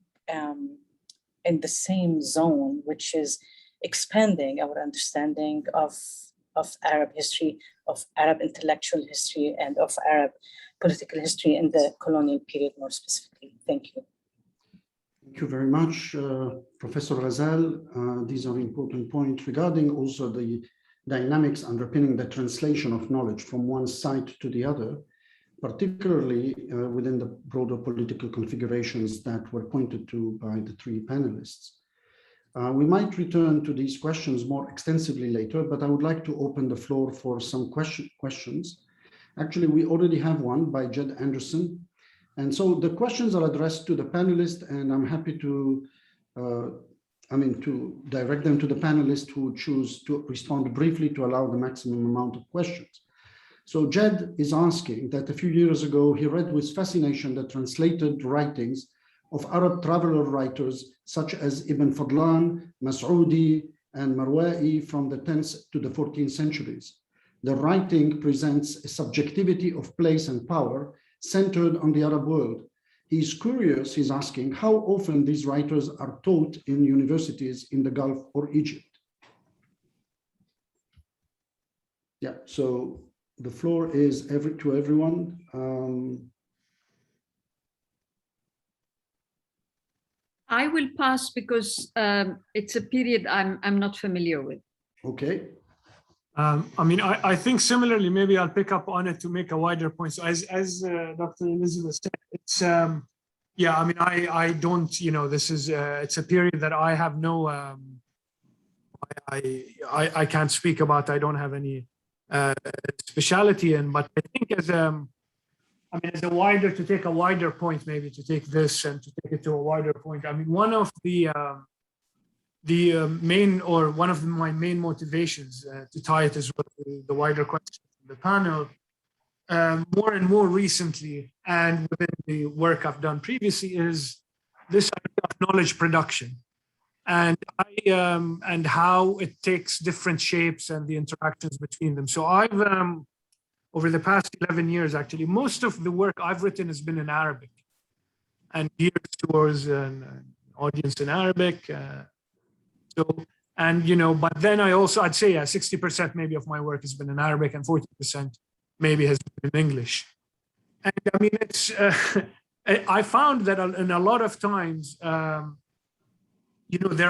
D: in the same zone, which is expanding our understanding of Arab history, of Arab intellectual history, and of Arab political history in the colonial period more specifically. Thank you.
A: Thank you very much, Professor Ghazal. These are important points regarding also the dynamics underpinning the translation of knowledge from one side to the other, particularly within the broader political configurations that were pointed to by the three panelists. We might return to these questions more extensively later, but I would like to open the floor for some questions. Actually, we already have one by Jed Anderson. And so the questions are addressed to the panelists, and I'm happy to direct them to the panelists who choose to respond briefly to allow the maximum amount of questions. So Jed is asking that a few years ago, he read with fascination the translated writings of Arab traveler writers such as Ibn Fadlan, Mas'udi, and Marwa'i from the 10th to the 14th centuries. The writing presents a subjectivity of place and power centered on the Arab world. He's curious, he's asking, how often these writers are taught in universities in the Gulf or Egypt? Yeah, so the floor is to everyone.
B: I will pass because it's a period I'm not familiar with.
A: Okay.
C: I think similarly, maybe I'll pick up on it to make a wider point. So as Dr. Elizabeth said, it's, I don't, this is, it's a period that I have no, I can't speak about, I don't have any speciality in, but I think as a wider, to take a wider point, maybe to take this and to take it to a wider point. I mean, one of my main motivations to tie it as well the wider question of the panel, more and more recently, and within the work I've done previously, is this idea of knowledge production, and how it takes different shapes and the interactions between them. So I've over the past 11 years, actually, most of the work I've written has been in Arabic and geared towards an audience in Arabic. But then I'd say 60% maybe of my work has been in Arabic and 40% maybe has been in English. And I mean, it's, I found that in a lot of times, there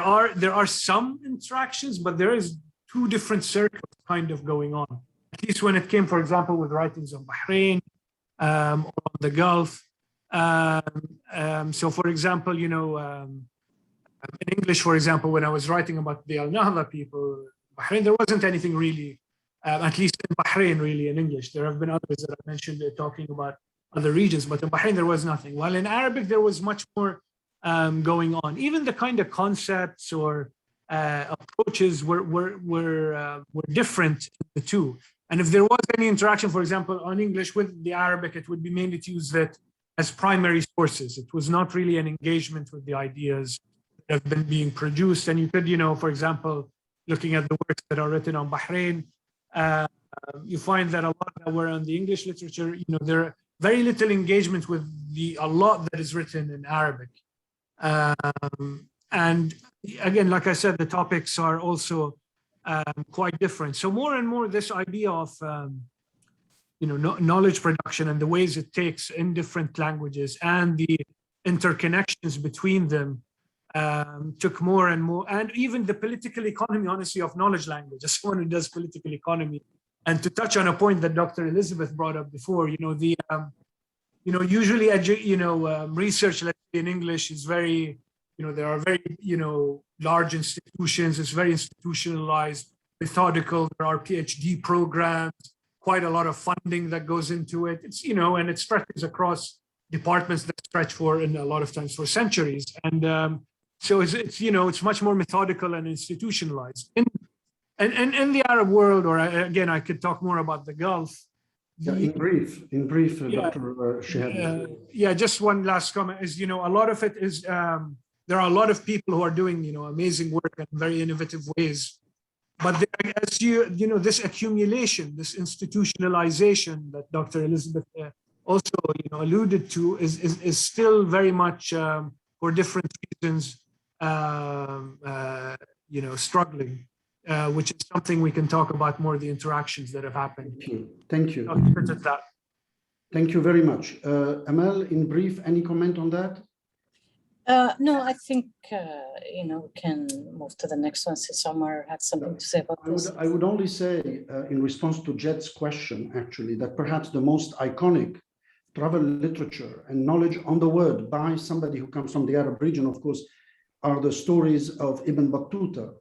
C: are some interactions, but there is two different circles kind of going on. At least when it came, for example, with writings on Bahrain or on the Gulf. So for example, in English, for example, when I was writing about the Al-Nahda people, Bahrain, there wasn't anything really, at least in Bahrain, really, in English. There have been others that I mentioned talking about other regions, but in Bahrain, there was nothing. While in Arabic, there was much more going on. Even the kind of concepts or approaches were different in the two. And if there was any interaction, for example, on English with the Arabic, it would be mainly to use that as primary sources. It was not really an engagement with the ideas that have been being produced. And you could, for example, looking at the works that are written on Bahrain, you find that a lot that were on the English literature, there are very little engagement with a lot that is written in Arabic. And again, like I said, the topics are also quite different. So more and more this idea of knowledge production and the ways it takes in different languages and the interconnections between them took more and more, and even the political economy, honestly, of knowledge language, as someone who does political economy. And to touch on a point that Dr. Elizabeth brought up before, usually research, let's say in English, is very there are very, large institutions. It's very institutionalized, methodical. There are PhD programs, quite a lot of funding that goes into it. It's, and it stretches across departments that stretch for, and a lot of times for centuries. And so it's much more methodical and institutionalized. And in the Arab world, or again, I could talk more about the Gulf.
A: In brief, Dr. Shehabi.
C: Just one last comment is, a lot of it is, there are a lot of people who are doing, amazing work in very innovative ways. But as this accumulation, this institutionalization that Dr. Elizabeth also, alluded to is still very much, for different reasons, struggling. Which is something we can talk about more, the interactions that have happened.
A: Thank you.
C: That.
A: Thank you very much. Amal, in brief, any comment on that?
D: No, I think, we can move to the next one since Omar had something to say about this.
A: I would only say, in response to Jed's question, actually, that perhaps the most iconic travel literature and knowledge on the world by somebody who comes from the Arab region, of course, are the stories of Ibn Battuta,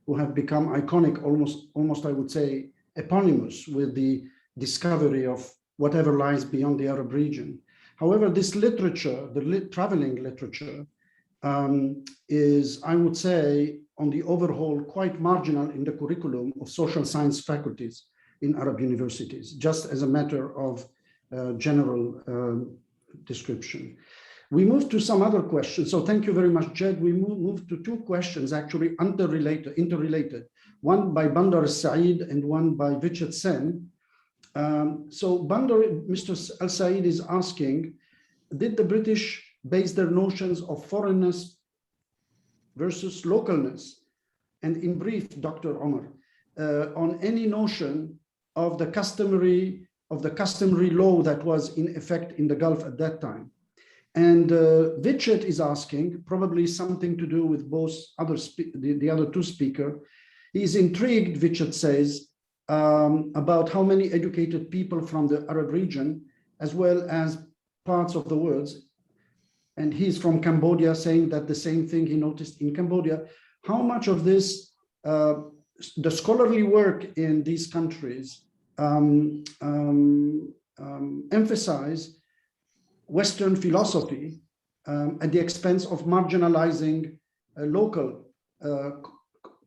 A: who have become iconic, almost I would say, eponymous with the discovery of whatever lies beyond the Arab region. However, this literature, the traveling literature, is, I would say, on the overall, quite marginal in the curriculum of social science faculties in Arab universities, just as a matter of general description. We move to some other questions. So thank you very much, Jed. We move to two questions, actually interrelated. One by Bandar Saeed and one by Vichet Sen. So Bandar, Mr. Al-Saeed is asking, did the British base their notions of foreignness versus localness? And in brief, Dr. Omar, on any notion of the customary law that was in effect in the Gulf at that time. And Vichet is asking, probably something to do with both the other two speakers. He's intrigued, Vichet says, about how many educated people from the Arab region, as well as parts of the world, and he's from Cambodia, saying that the same thing he noticed in Cambodia, how much of this, the scholarly work in these countries emphasize Western philosophy at the expense of marginalizing local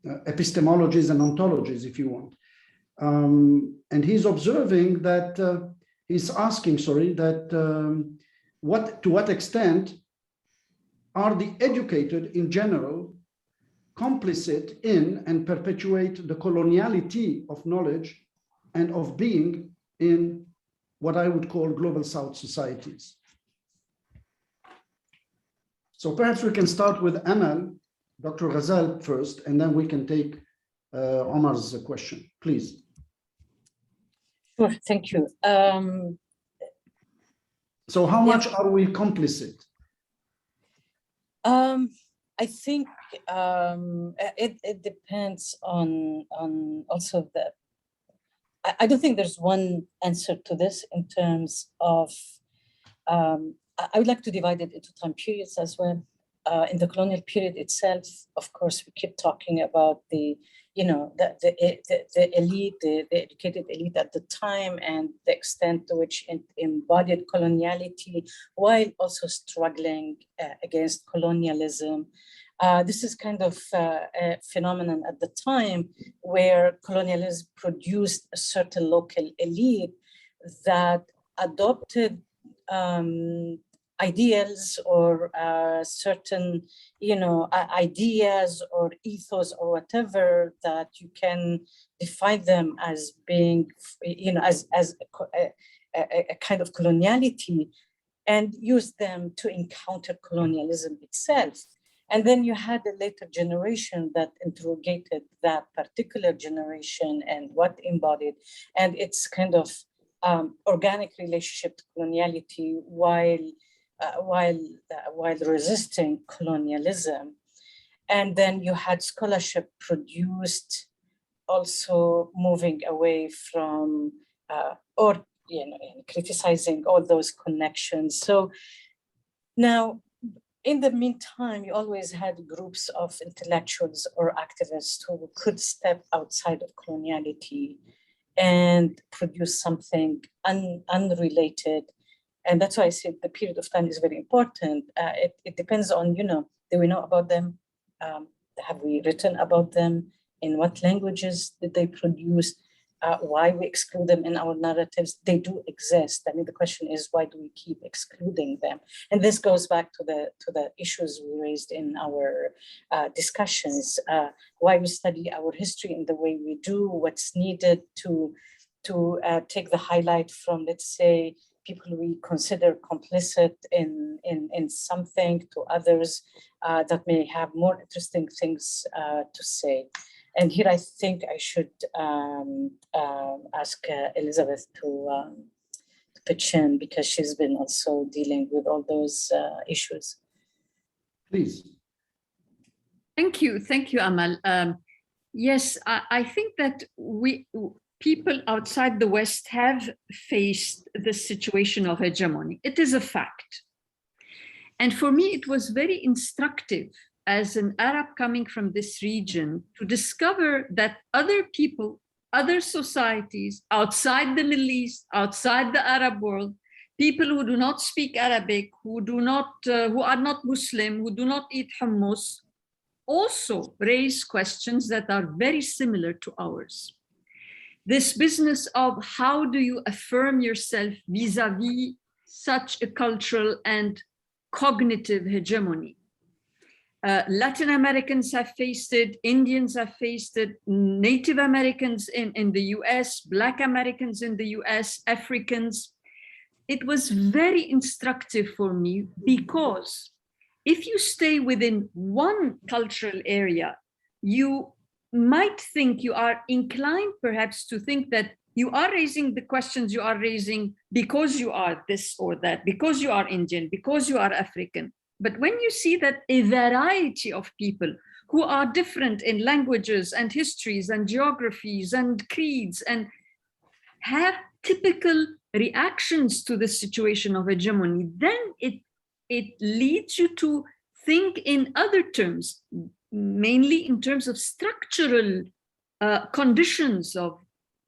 A: epistemologies and ontologies, if you want. And he's observing that, he's asking, that to what extent are the educated in general complicit in and perpetuate the coloniality of knowledge and of being in what I would call global South societies. So perhaps we can start with Amal, Dr. Ghazal first, and then we can take Omar's question, please.
D: Sure, thank you.
A: So how much are we complicit?
D: I think it depends on also the, I don't think there's one answer to this in terms of, I would like to divide it into time periods as well. In the colonial period itself, of course, we keep talking about the elite, the educated elite at the time, and the extent to which it embodied coloniality while also struggling against colonialism. This is kind of a phenomenon at the time where colonialism produced a certain local elite that adopted ideals or certain, ideas or ethos or whatever that you can define them as being, as a kind of coloniality, and use them to encounter colonialism itself. And then you had a later generation that interrogated that particular generation and what embodied, and its kind of organic relationship to coloniality while resisting colonialism. And then you had scholarship produced also moving away from criticizing all those connections. So now in the meantime, you always had groups of intellectuals or activists who could step outside of coloniality and produce something unrelated. And that's why I said the period of time is very important. It depends on, do we know about them? Have we written about them? In what languages did they produce? Why we exclude them in our narratives? They do exist. I mean, the question is, why do we keep excluding them? And this goes back to the issues we raised in our discussions, why we study our history in the way we do, what's needed to take the highlight from, let's say, people we consider complicit in something to others that may have more interesting things to say. And here I think I should ask Elizabeth to pitch in, because she's been also dealing with all those issues.
A: Please.
B: Thank you, Amal. Yes, I think that people outside the West have faced the situation of hegemony. It is a fact. And for me, it was very instructive as an Arab coming from this region to discover that other people, other societies outside the Middle East, outside the Arab world, people who do not speak Arabic, who are not Muslim, who do not eat hummus, also raise questions that are very similar to ours. This business of how do you affirm yourself vis-a-vis such a cultural and cognitive hegemony. Latin Americans have faced it, Indians have faced it, Native Americans in the US, Black Americans in the US, Africans. It was very instructive for me, because if you stay within one cultural area, you might think, you are inclined perhaps to think that you are raising the questions you are raising because you are this or that, because you are Indian, because you are African. But when you see that a variety of people who are different in languages and histories and geographies and creeds and have typical reactions to the situation of hegemony, then it leads you to think in other terms, mainly in terms of structural conditions of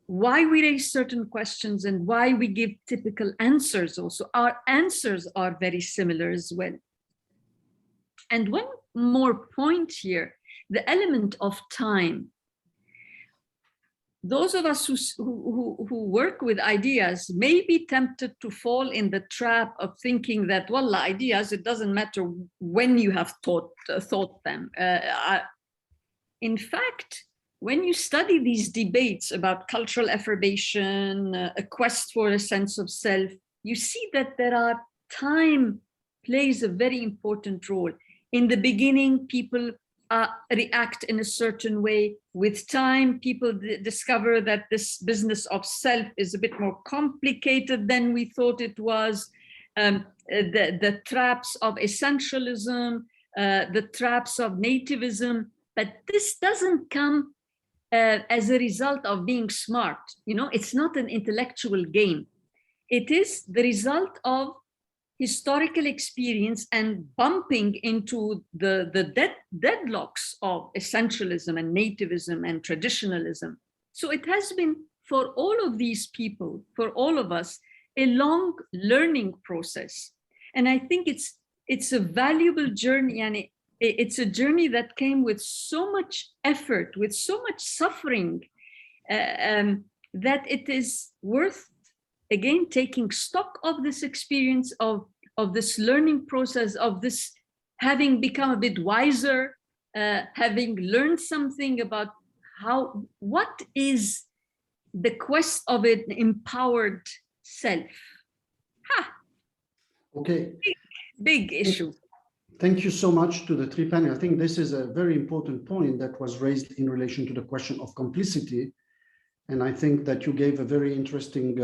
B: why we raise certain questions and why we give typical answers also. Our answers are very similar as well. And one more point here, the element of time. Those of us who work with ideas may be tempted to fall in the trap of thinking that, well, ideas, it doesn't matter when you have thought them. In fact, when you study these debates about cultural affirmation, a quest for a sense of self, you see that time plays a very important role. In the beginning, people react in a certain way. With time, people discover that this business of self is a bit more complicated than we thought it was. The traps of essentialism, the traps of nativism, but this doesn't come as a result of being smart. It's not an intellectual game. It is the result of historical experience and bumping into the deadlocks of essentialism and nativism and traditionalism. So it has been, for all of these people, for all of us, a long learning process. And I think it's a valuable journey, and it's a journey that came with so much effort, with so much suffering, that it is worth, again, taking stock of this experience, of this learning process, of this having become a bit wiser, having learned something about what is the quest of an empowered self.
A: Okay.
B: Big issue.
A: Thank you so much to the three panel. I think this is a very important point that was raised in relation to the question of complicity. And I think that you gave a very interesting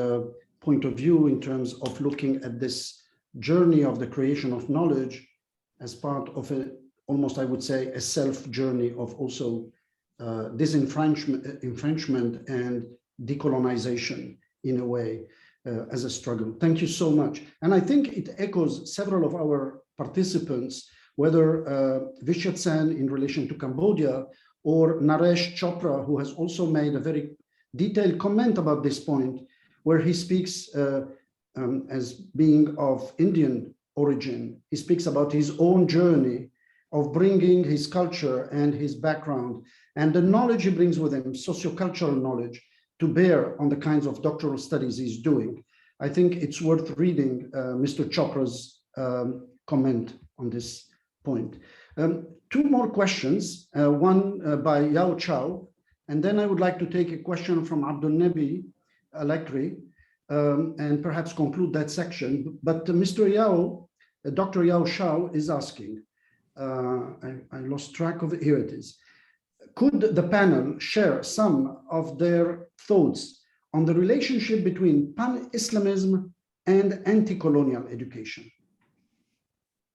A: point of view in terms of looking at this journey of the creation of knowledge as part of almost, I would say, a self journey of also disenfranchisement and decolonization in a way as a struggle. Thank you so much. And I think it echoes several of our participants whether Vishal Sen in relation to Cambodia, or Naresh Chopra, who has also made a very detailed comment about this point, where he speaks as being of Indian origin. He speaks about his own journey of bringing his culture and his background and the knowledge he brings with him, sociocultural knowledge, to bear on the kinds of doctoral studies he's doing. I think it's worth reading Mr. Chopra's comment on this point. Two more questions, one by Yao Chow, and then I would like to take a question from Abdul Nabi Alakri, and perhaps conclude that section. But Mr. Yao, Dr. Yao Chow is asking, I lost track of it, here it is. Could the panel share some of their thoughts on the relationship between pan-Islamism and anti-colonial education?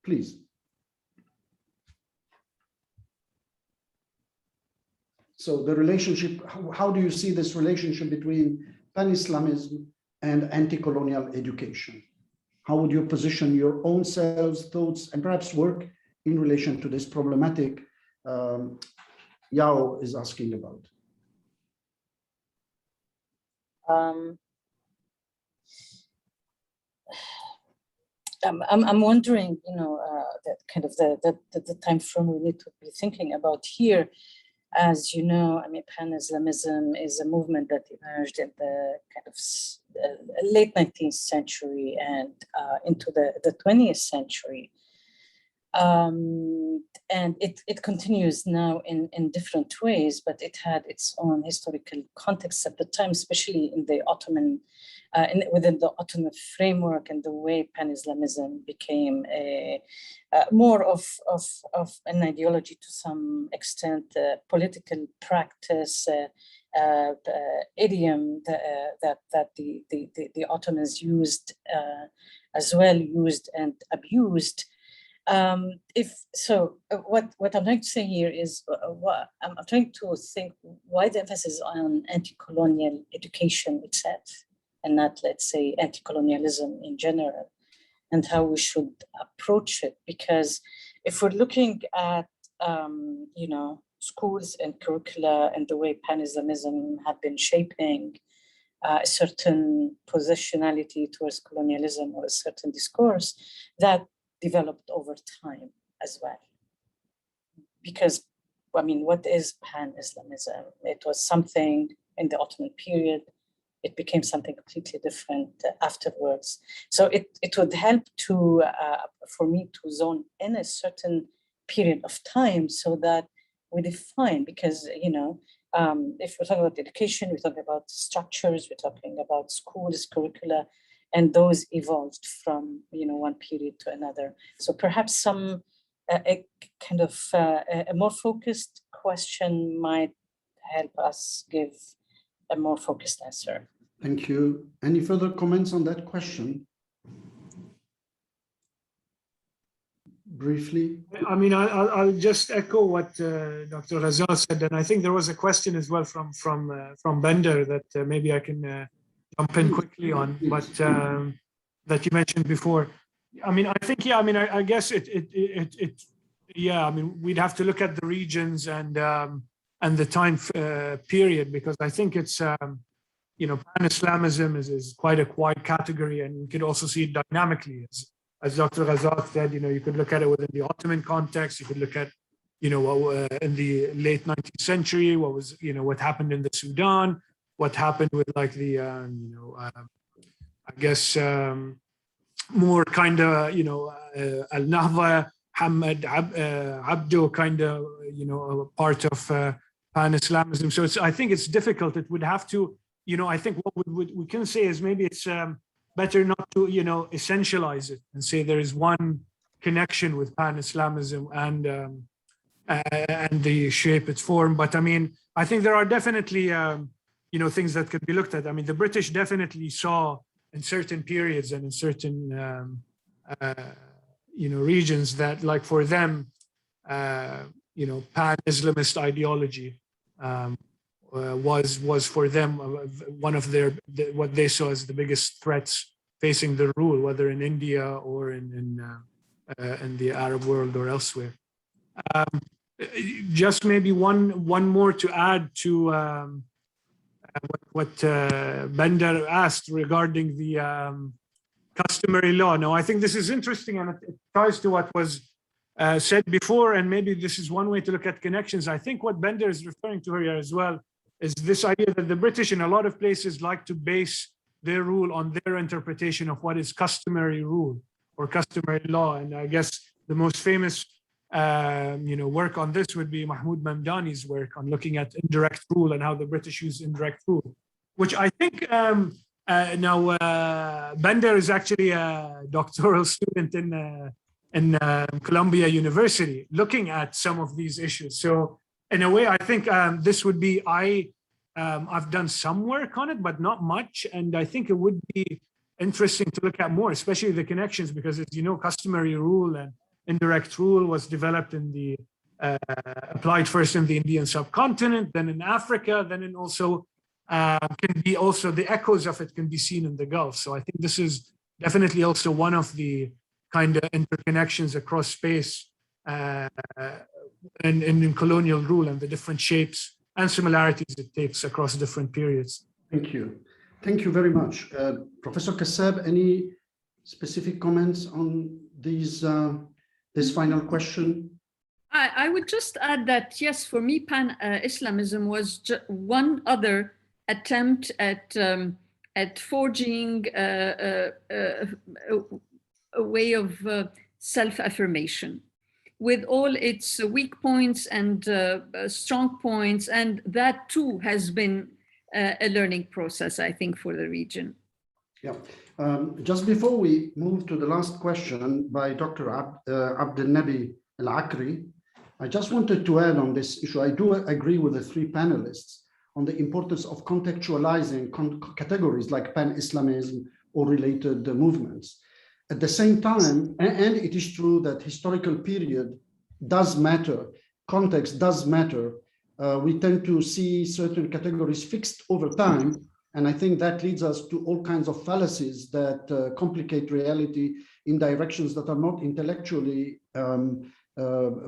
A: Please. So the relationship, how do you see this relationship between pan-Islamism and anti-colonial education? How would you position your own selves, thoughts, and perhaps work in relation to this problematic Yao is asking about?
D: I'm wondering, that kind of the time frame we need to be thinking about here. As you know, I mean, pan-Islamism is a movement that emerged in the kind of late 19th century and into the 20th century. And it continues now in different ways, but it had its own historical context at the time, especially in the Ottoman, within the Ottoman framework, and the way pan-Islamism became more of an ideology to some extent, political practice, idiom that the Ottomans used as well, used and abused. What I'm trying to say here is, I'm trying to think why the emphasis on anti-colonial education itself, and not, let's say, anti-colonialism in general, and how we should approach it. Because if we're looking at, schools and curricula and the way pan-Islamism have been shaping a certain positionality towards colonialism or a certain discourse, that developed over time as well. Because, I mean, what is pan-Islamism? It was something in the Ottoman period. It became something completely different afterwards. So it would help to for me to zone in a certain period of time so that we define, because, if we're talking about education, we're talking about structures, we're talking about schools, curricula, and those evolved from, one period to another. So perhaps a kind of a more focused question might help us give a more focused answer.
A: Thank you. Any further comments on that question? Briefly.
C: I mean, I'll just echo what Dr. Ghazal said, and I think there was a question as well from Bender that maybe I can jump in quickly on, but that you mentioned before. I mean, I think, I guess we'd have to look at the regions and the time period, because I think it's, pan-Islamism is quite a wide category, and you could also see it dynamically. As Dr. Ghazal said, you could look at it within the Ottoman context. You could look at, in the late 19th century, what happened in the Sudan, what happened with like the, more kind of, Al-Nahda, Hammond, Abdo kind of, part of pan-Islamism. So I think it's difficult. It would have to, I think what we can say is maybe it's better not to, essentialize it and say there is one connection with pan-Islamism and the shape, its form. But I mean, I think there are definitely, things that could be looked at. I mean, the British definitely saw in certain periods and in certain, regions that, like, for them, pan-Islamist ideology was for them one of what they saw as the biggest threats facing the rule, whether in India or in in the Arab world or elsewhere. Just maybe one more to add to what Bender asked regarding the customary law. Now, I think this is interesting, and it ties to what was said before, and maybe this is one way to look at connections. I think what Bender is referring to here as well is this idea that the British in a lot of places like to base their rule on their interpretation of what is customary rule or customary law. And I guess the most famous work on this would be Mahmoud Mamdani's work on looking at indirect rule and how the British use indirect rule, which I think Bender is actually a doctoral student in Columbia University looking at some of these issues. So in a way, I think this would be, I've done some work on it, but not much. And I think it would be interesting to look at more, especially the connections, because as you know, customary rule and indirect rule was developed in the, applied first in the Indian subcontinent, then in Africa, then in also, can be also, the echoes of it can be seen in the Gulf. So I think this is definitely also one of the kind of interconnections across space and in colonial rule and the different shapes and similarities it takes across different periods.
A: Thank you. Thank you very much. Professor Kassab, any specific comments on these, this final question?
B: I would just add that, yes, for me, Pan-Islamism was one other attempt at forging a way of self-affirmation with all its weak points and strong points. And that too has been a learning process, I think, for the region.
A: Yeah. Just before we move to the last question by Dr. Abdelnabi Al-Akri, I just wanted to add on this issue. I do agree with the three panelists on the importance of contextualizing categories like pan-Islamism or related movements. At the same time, and it is true that historical period does matter, context does matter, we tend to see certain categories fixed over time. And I think that leads us to all kinds of fallacies that complicate reality in directions that are not intellectually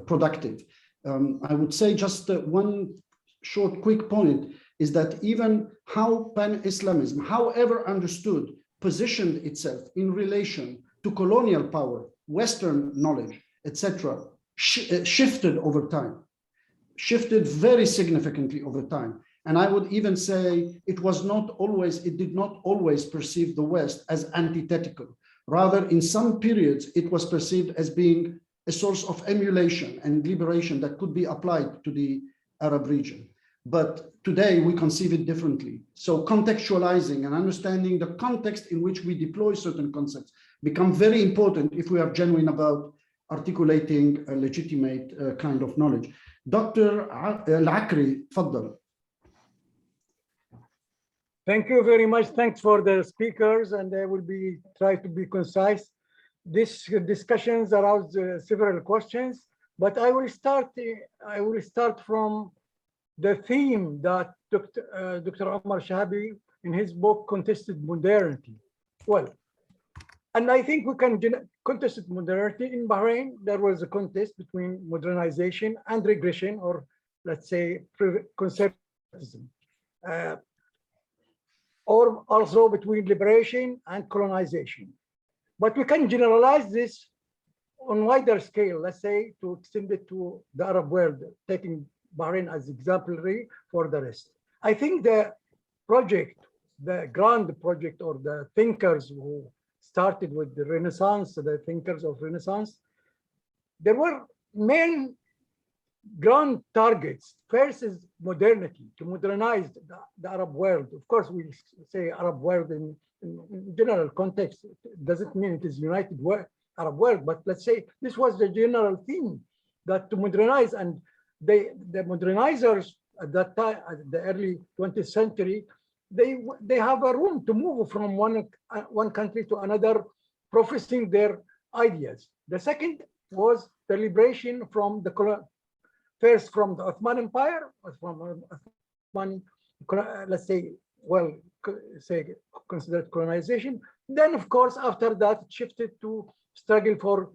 A: productive. I would say just one short, quick point is that even how pan-Islamism, however understood, positioned itself in relation to colonial power, Western knowledge, etc., shifted over time, shifted very significantly over time. And I would even say it was not always, it did not always perceive the West as antithetical. Rather, in some periods, it was perceived as being a source of emulation and liberation that could be applied to the Arab region. But today we conceive it differently. So contextualizing and understanding the context in which we deploy certain concepts become very important if we are genuine about articulating a legitimate kind of knowledge. Dr. Al-Akri, tfaddal.
E: Thank you very much. Thanks for the speakers, and I will try to be concise. This discussions arouse several questions, but I will start from the theme that Dr. Omar AlShehabi in his book Contested Modernity. Well, and I think we can contested modernity in Bahrain. There was a contest between modernization and regression, or let's say conservatism, or also between liberation and colonization. But we can generalize this on wider scale, let's say, to extend it to the Arab world, taking Bahrain as exemplary for the rest. I think the project, the grand project, or the thinkers who started with the Renaissance, the thinkers of Renaissance, there were main grand targets. First is modernity, to modernize the Arab world. Of course, we say Arab world in general context. It doesn't mean it is united Arab world, but let's say this was the general theme, that to modernize. And the modernizers at that time, at the early 20th century, they have a room to move from one country to another, professing their ideas. The second was the liberation from the first from the Ottoman Empire, from Ottoman, let's say, well, considered colonization. Then, of course, after that, it shifted to struggle for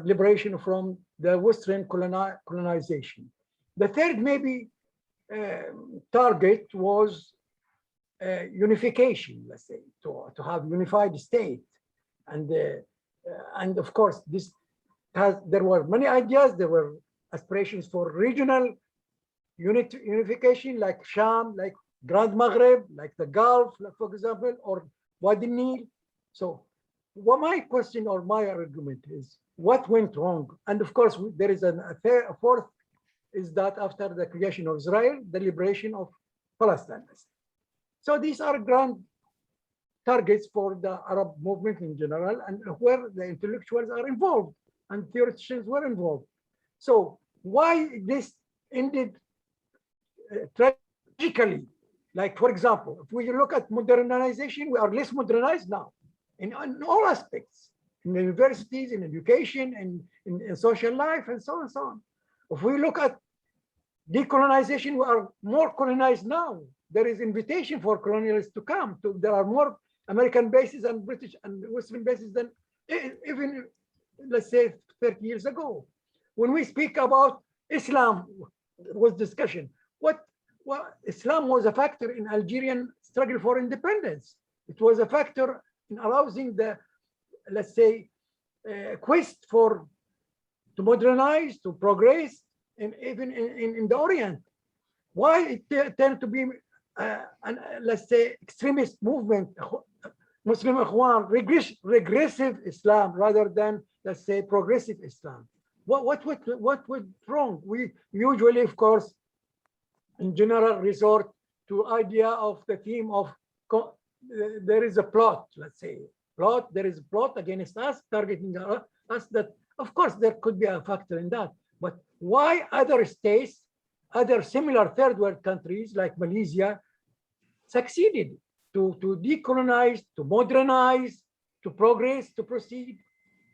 E: liberation from the Western colonization. The third maybe target was unification, let's say, to have unified state. And of course, there were many ideas. There were aspirations for regional unification, like Sham, like Grand Maghreb, like the Gulf, like, for example, or Wadi Nil. So what my question or my argument is, what went wrong? And of course, there is a fourth, is that after the creation of Israel, the liberation of Palestine. So these are grand targets for the Arab movement in general, and where the intellectuals are involved and theoreticians were involved. So why this ended tragically? Like, for example, if we look at modernization, we are less modernized now in all aspects, in the universities, in education, and in social life, and so on and so on. If we look at decolonization, we are more colonized now. There is invitation for colonialists to come. There are more American bases and British and Western bases than even, let's say, 30 years ago. When we speak about Islam, there was discussion. Well, Islam was a factor in Algerian struggle for independence. It was a factor in arousing the, let's say, quest to modernize, to progress, and even in the Orient. Why it turned to be, let's say, extremist movement, Muslim Ikhwan, regressive Islam rather than, let's say, progressive Islam? What went wrong? We usually, of course, in general, resort to idea of the theme of there is a plot, let's say, there is a plot against us, targeting us. That, of course, there could be a factor in that. But why other states, other similar third world countries like Malaysia succeeded to decolonize, to modernize, to progress, to proceed?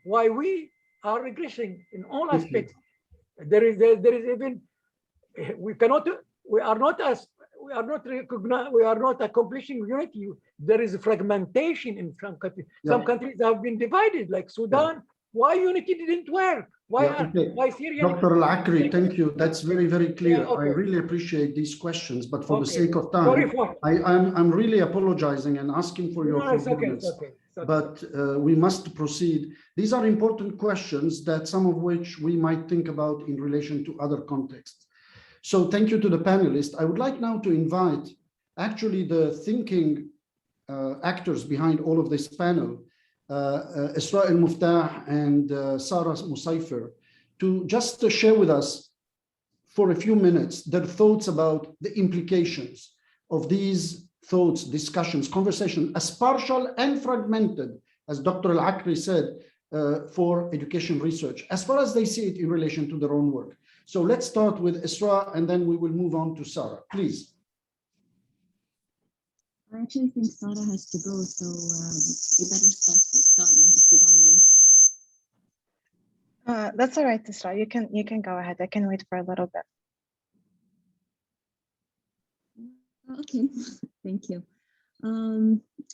E: Why we are regressing in all aspects? There is even, we are not accomplishing unity. There is fragmentation in some countries. Yeah. Some countries have been divided, like Sudan. Yeah. Why unity didn't work? Why Syria?
A: Dr. Al-Akri, thank you. That's very, very clear. Yeah, okay. I really appreciate these questions, but for the sake of time, I'm really apologizing and asking for your forgiveness.
E: It's okay.
A: But we must proceed. These are important questions that some of which we might think about in relation to other contexts. So thank you to the panelists. I would like now to invite actually the thinking actors behind all of this panel, Esraa Al-Muftah and Sara Musaifer, to just share with us for a few minutes their thoughts about the implications of these thoughts, discussions, conversation, as partial and fragmented, as Dr. Al-Akri said, for education research, as far as they see it in relation to their own work. So let's start with Esraa, and then we will move on to Sara, please.
F: I actually think Sara has to go, so we better start with Sara, if you don't mind.
G: That's all right, Esraa. You can go ahead. I can wait for a little bit.
F: Okay, thank you.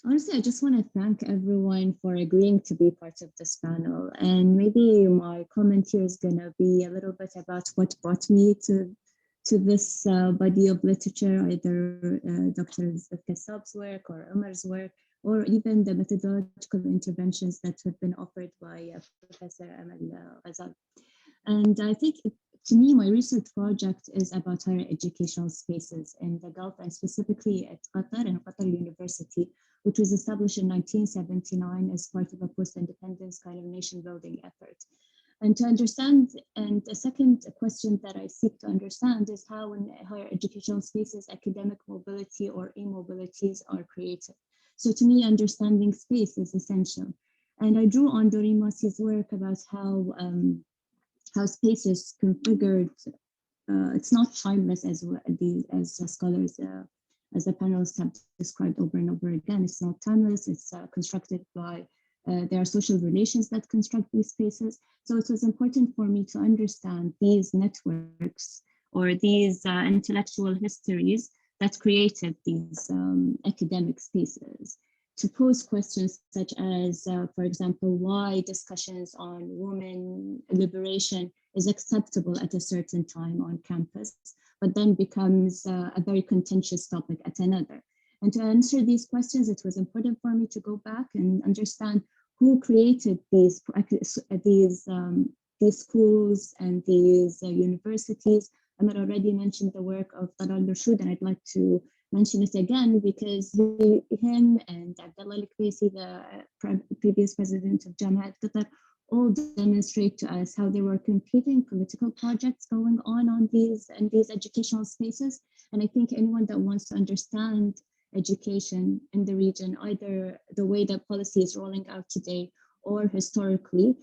F: Honestly, I just want to thank everyone for agreeing to be part of this panel. And maybe my comment here is going to be a little bit about what brought me to this body of literature, either Dr. Kassab's work or Omar's work, or even the methodological interventions that have been offered by Professor Amal Ghazal. And I think, to me, my research project is about higher educational spaces in the Gulf, and specifically at Qatar and Qatar University, which was established in 1979 as part of a post-independence kind of nation-building effort. And to understand, and a second question that I seek to understand is how in higher educational spaces, academic mobility or immobilities are created. So to me, understanding space is essential. And I drew on Doreen Massey's work about how space is configured. It's not timeless as the scholars, as the panelists have described over and over again. It's not timeless. It's constructed by, there are social relations that construct these spaces. So it was important for me to understand these networks or these intellectual histories that created these academic spaces. to pose questions such as, for example, why discussions on women liberation is acceptable at a certain time on campus, but then becomes a very contentious topic at another. And to answer these questions, it was important for me to go back and understand who created these schools and these universities. Amal already mentioned the work of Talal Rashid, and I'd like to mention it again because him and Abdullah Al-Kwesi, the previous president of Jamiat Qatar, all demonstrate to us how there were competing political projects going on these educational spaces. And I think anyone that wants to understand education in the region, either the way that policy is rolling out today or historically,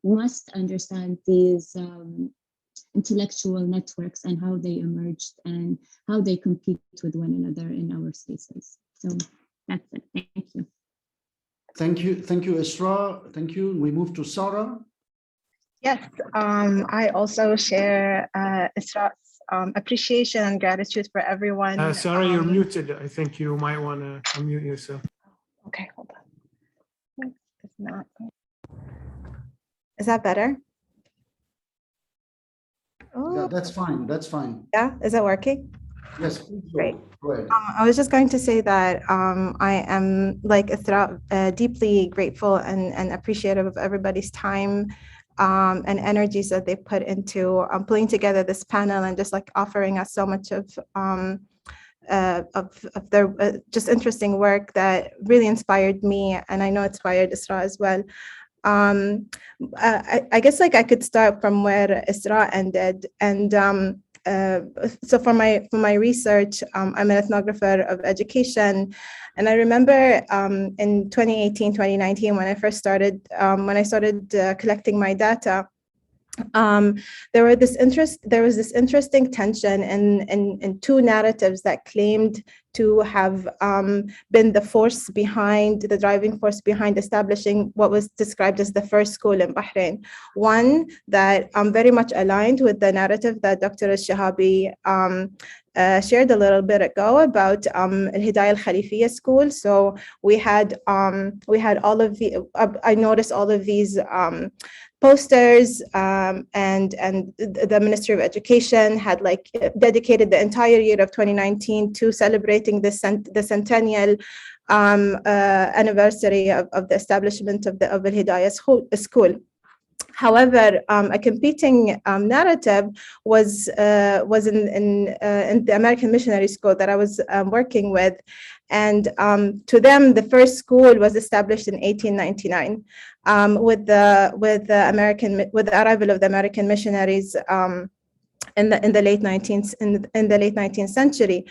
F: must understand these intellectual networks and how they emerged and how they compete with one another in our spaces. So that's it. Thank you.
A: Thank you, Esraa. Thank you. We move to Sara.
G: Yes, I also share Esraa's appreciation and gratitude for everyone.
C: Sara, you're muted. I think you might want to unmute yourself.
G: Okay, hold on. It's not. Is that better? Oh.
A: Yeah, that's fine. That's fine.
G: Yeah, is it working?
A: Yes, please go.
G: Great.
A: Go ahead.
G: I was just going to say that I am, like Esraa, deeply grateful and appreciative of everybody's time and energies that they put into pulling together this panel and just like offering us so much of their just interesting work that really inspired me, and I know inspired Esraa as well. I guess like I could start from where Esraa ended, and so for my research, I'm an ethnographer of education, and I remember in 2018, 2019 when I first started collecting my data. There was this interesting tension in two narratives that claimed to have been the driving force behind establishing what was described as the first school in Bahrain. One that very much aligned with the narrative that Dr. AlShehabi shared a little bit ago about Al-Hidayah Al-Khalifiyya school. So we had all of the, I noticed all of these posters, and the Ministry of Education had like dedicated the entire year of 2019 to celebrating the centennial anniversary of the establishment of Al-Hidayah school. However, a competing narrative was in the American Missionary School that I was working with, and to them, the first school was established in 1899 with the arrival of the American missionaries in the late 19th century,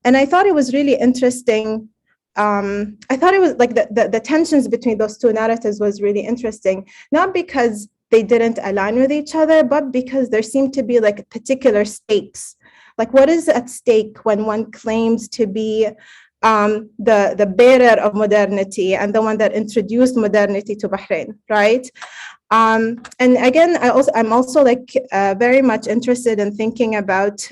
G: and I thought it was really interesting. I thought it was like the tensions between those two narratives was really interesting, not because they didn't align with each other, but because there seemed to be like particular stakes. Like what is at stake when one claims to be the bearer of modernity and the one that introduced modernity to Bahrain, right? And again, I'm also like very much interested in thinking about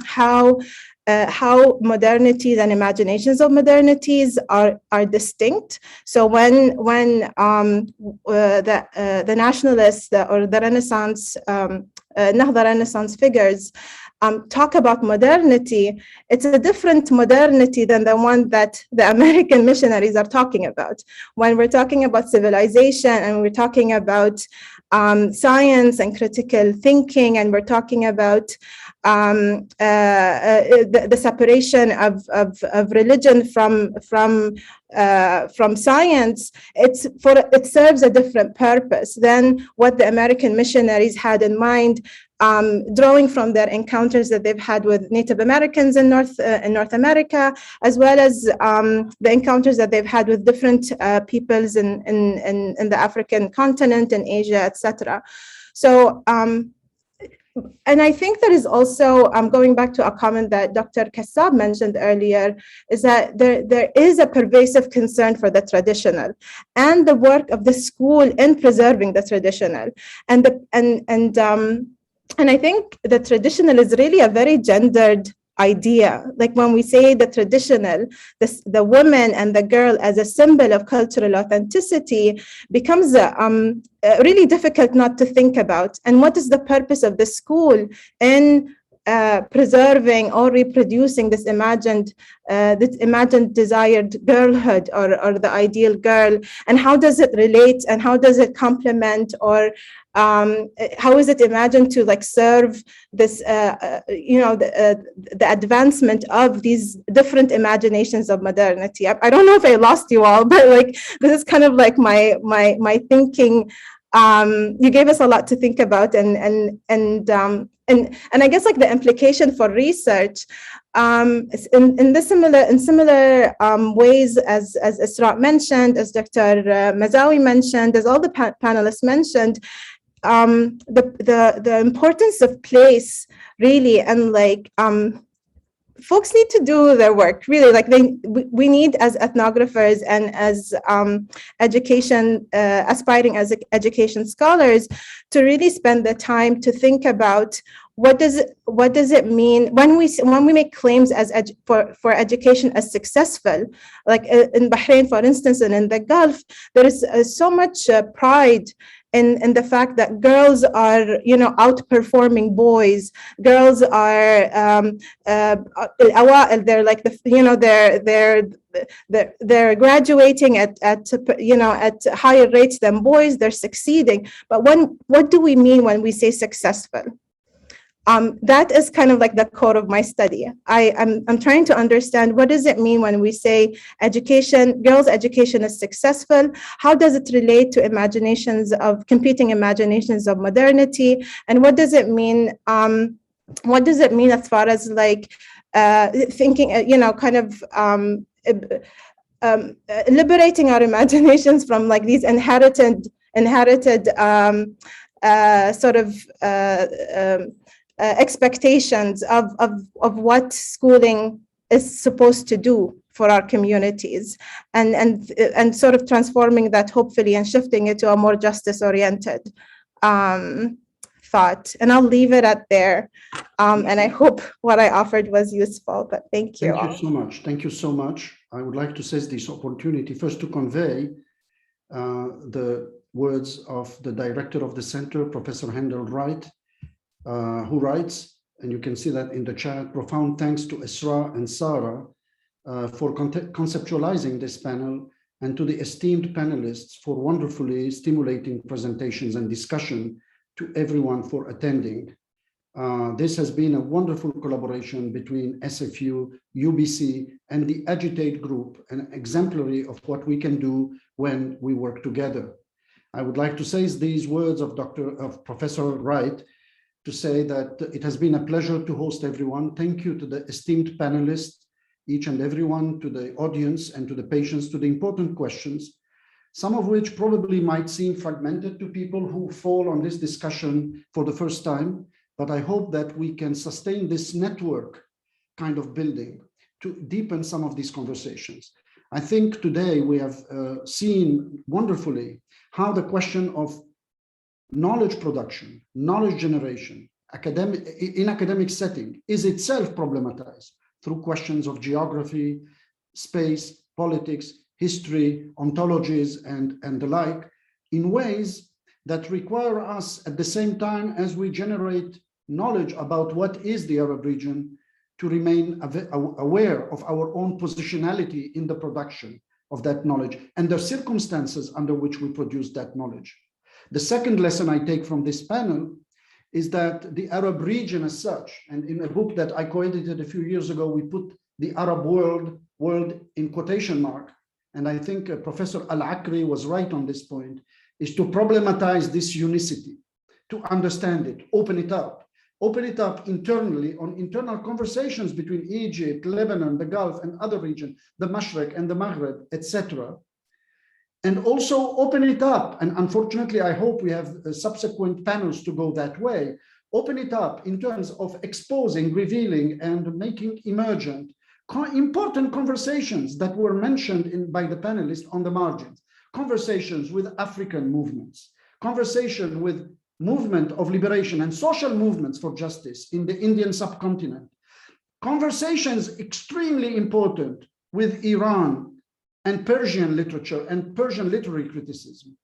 G: how modernities and imaginations of modernities are distinct. So when the nationalists or the Renaissance, Nahda Renaissance figures talk about modernity, it's a different modernity than the one that the American missionaries are talking about. When we're talking about civilization and we're talking about science and critical thinking, and we're talking about the separation of religion from science, it serves a different purpose than what the American missionaries had in mind, drawing from their encounters that they've had with Native Americans in North America, as well as the encounters that they've had with different peoples in the African continent, in Asia, etc. So, and I think that is also, going back to a comment that Dr. Kassab mentioned earlier, is that there is a pervasive concern for the traditional and the work of the school in preserving the traditional. And I think the traditional is really a very gendered idea. Like when we say the traditional, the woman and the girl as a symbol of cultural authenticity becomes really difficult not to think about. And what is the purpose of the school in preserving or reproducing this imagined desired girlhood or the ideal girl, and how does it relate and how does it complement, or how is it imagined to like serve this the advancement of these different imaginations of modernity? I don't know if I lost you all, but like this is kind of like my thinking. You gave us a lot to think about, and I guess like the implication for research in similar ways as Esraa mentioned, as Dr. Mazawi mentioned, as all the panelists mentioned, the importance of place really, and like folks need to do their work really. Like we need as ethnographers and as aspiring as education scholars to really spend the time to think about what does it mean when we make claims as for education as successful, like in Bahrain, for instance, and in the Gulf, there is so much pride in the fact that girls are, outperforming boys. Girls are they're like they're graduating at higher rates than boys. They're succeeding. But what do we mean when we say successful? That is kind of like the core of my study. I'm trying to understand, what does it mean when we say girls' education is successful? How does it relate to competing imaginations of modernity? And what does it mean? What does it mean as far as like thinking, liberating our imaginations from like these inherited expectations of what schooling is supposed to do for our communities, and sort of transforming that hopefully and shifting it to a more justice-oriented thought. And I'll leave it at there. And I hope what I offered was useful, but thank you.
A: Thank you so much. Thank you so much. I would like to seize this opportunity first to convey the words of the director of the center, Professor Handel Wright, who writes, and you can see that in the chat, profound thanks to Esraa and Sara for conceptualizing this panel, and to the esteemed panelists for wonderfully stimulating presentations and discussion, to everyone for attending. This has been a wonderful collaboration between SFU, UBC, and the Agitate group, an exemplary of what we can do when we work together. I would like to say these words of Professor Wright, to say that it has been a pleasure to host everyone. Thank you to the esteemed panelists, each and everyone, to the audience and to the patients, to the important questions, some of which probably might seem fragmented to people who fall on this discussion for the first time, but I hope that we can sustain this network kind of building to deepen some of these conversations. I think today we have seen wonderfully how the question of knowledge production, knowledge generation, in academic setting is itself problematized through questions of geography, space, politics, history, ontologies, and the like, in ways that require us at the same time as we generate knowledge about what is the Arab region to remain aware of our own positionality in the production of that knowledge and the circumstances under which we produce that knowledge. The second lesson I take from this panel is that the Arab region as such, and in a book that I co-edited a few years ago, we put the Arab world in quotation mark, and I think Professor Al-Akri was right on this point, is to problematize this unicity, to understand it, open it up internally on internal conversations between Egypt, Lebanon, the Gulf, and other regions, the Mashriq and the Maghreb, etc. And also open it up, and unfortunately, I hope we have subsequent panels to go that way, open it up in terms of exposing, revealing, and making emergent important conversations that were mentioned by the panelists on the margins, conversations with African movements, conversation with movement of liberation and social movements for justice in the Indian subcontinent, conversations extremely important with Iran and Persian literature and Persian literary criticism.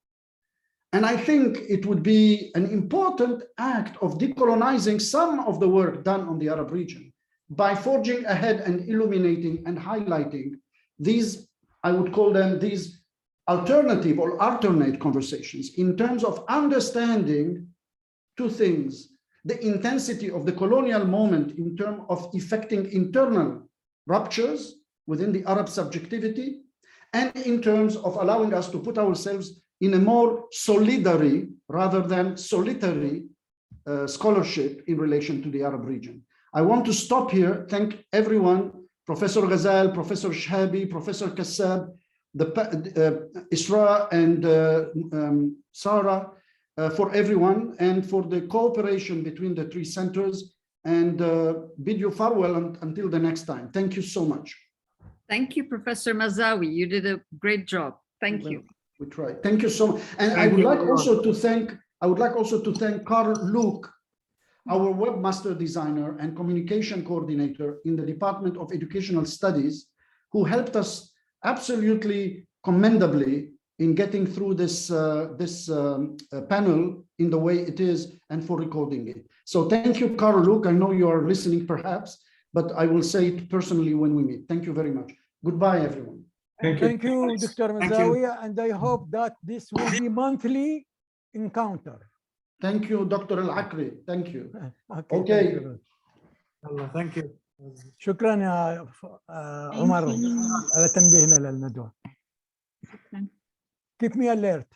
A: And I think it would be an important act of decolonizing some of the work done on the Arab region by forging ahead and illuminating and highlighting these, I would call them these alternative or alternate conversations in terms of understanding two things: the intensity of the colonial moment in terms of effecting internal ruptures within the Arab subjectivity, and in terms of allowing us to put ourselves in a more solidary rather than solitary scholarship in relation to the Arab region. I want to stop here, thank everyone, Professor Ghazal, Professor AlShehabi, Professor Kassab, Esraa and Sara, for everyone and for the cooperation between the three centers, and bid you farewell until the next time. Thank you so much.
B: Thank you, Professor Mazawi. You did a great job. Thank you.
A: We tried. Thank you so much. And I would like also to thank Carl Luke, our webmaster designer and communication coordinator in the Department of Educational Studies, who helped us absolutely commendably in getting through this panel in the way it is and for recording it. So thank you, Carl Luke. I know you are listening perhaps, but I will say it personally when we meet. Thank you very much. Goodbye, everyone.
E: Thank you, Dr. Mazawi, and I hope that this will be monthly encounter.
A: Thank you, Dr. Al-Akri. Thank you.
E: Okay.
C: Thank you.
E: شكرا يا عمر على تنبيهنا للندوة. Keep me alert.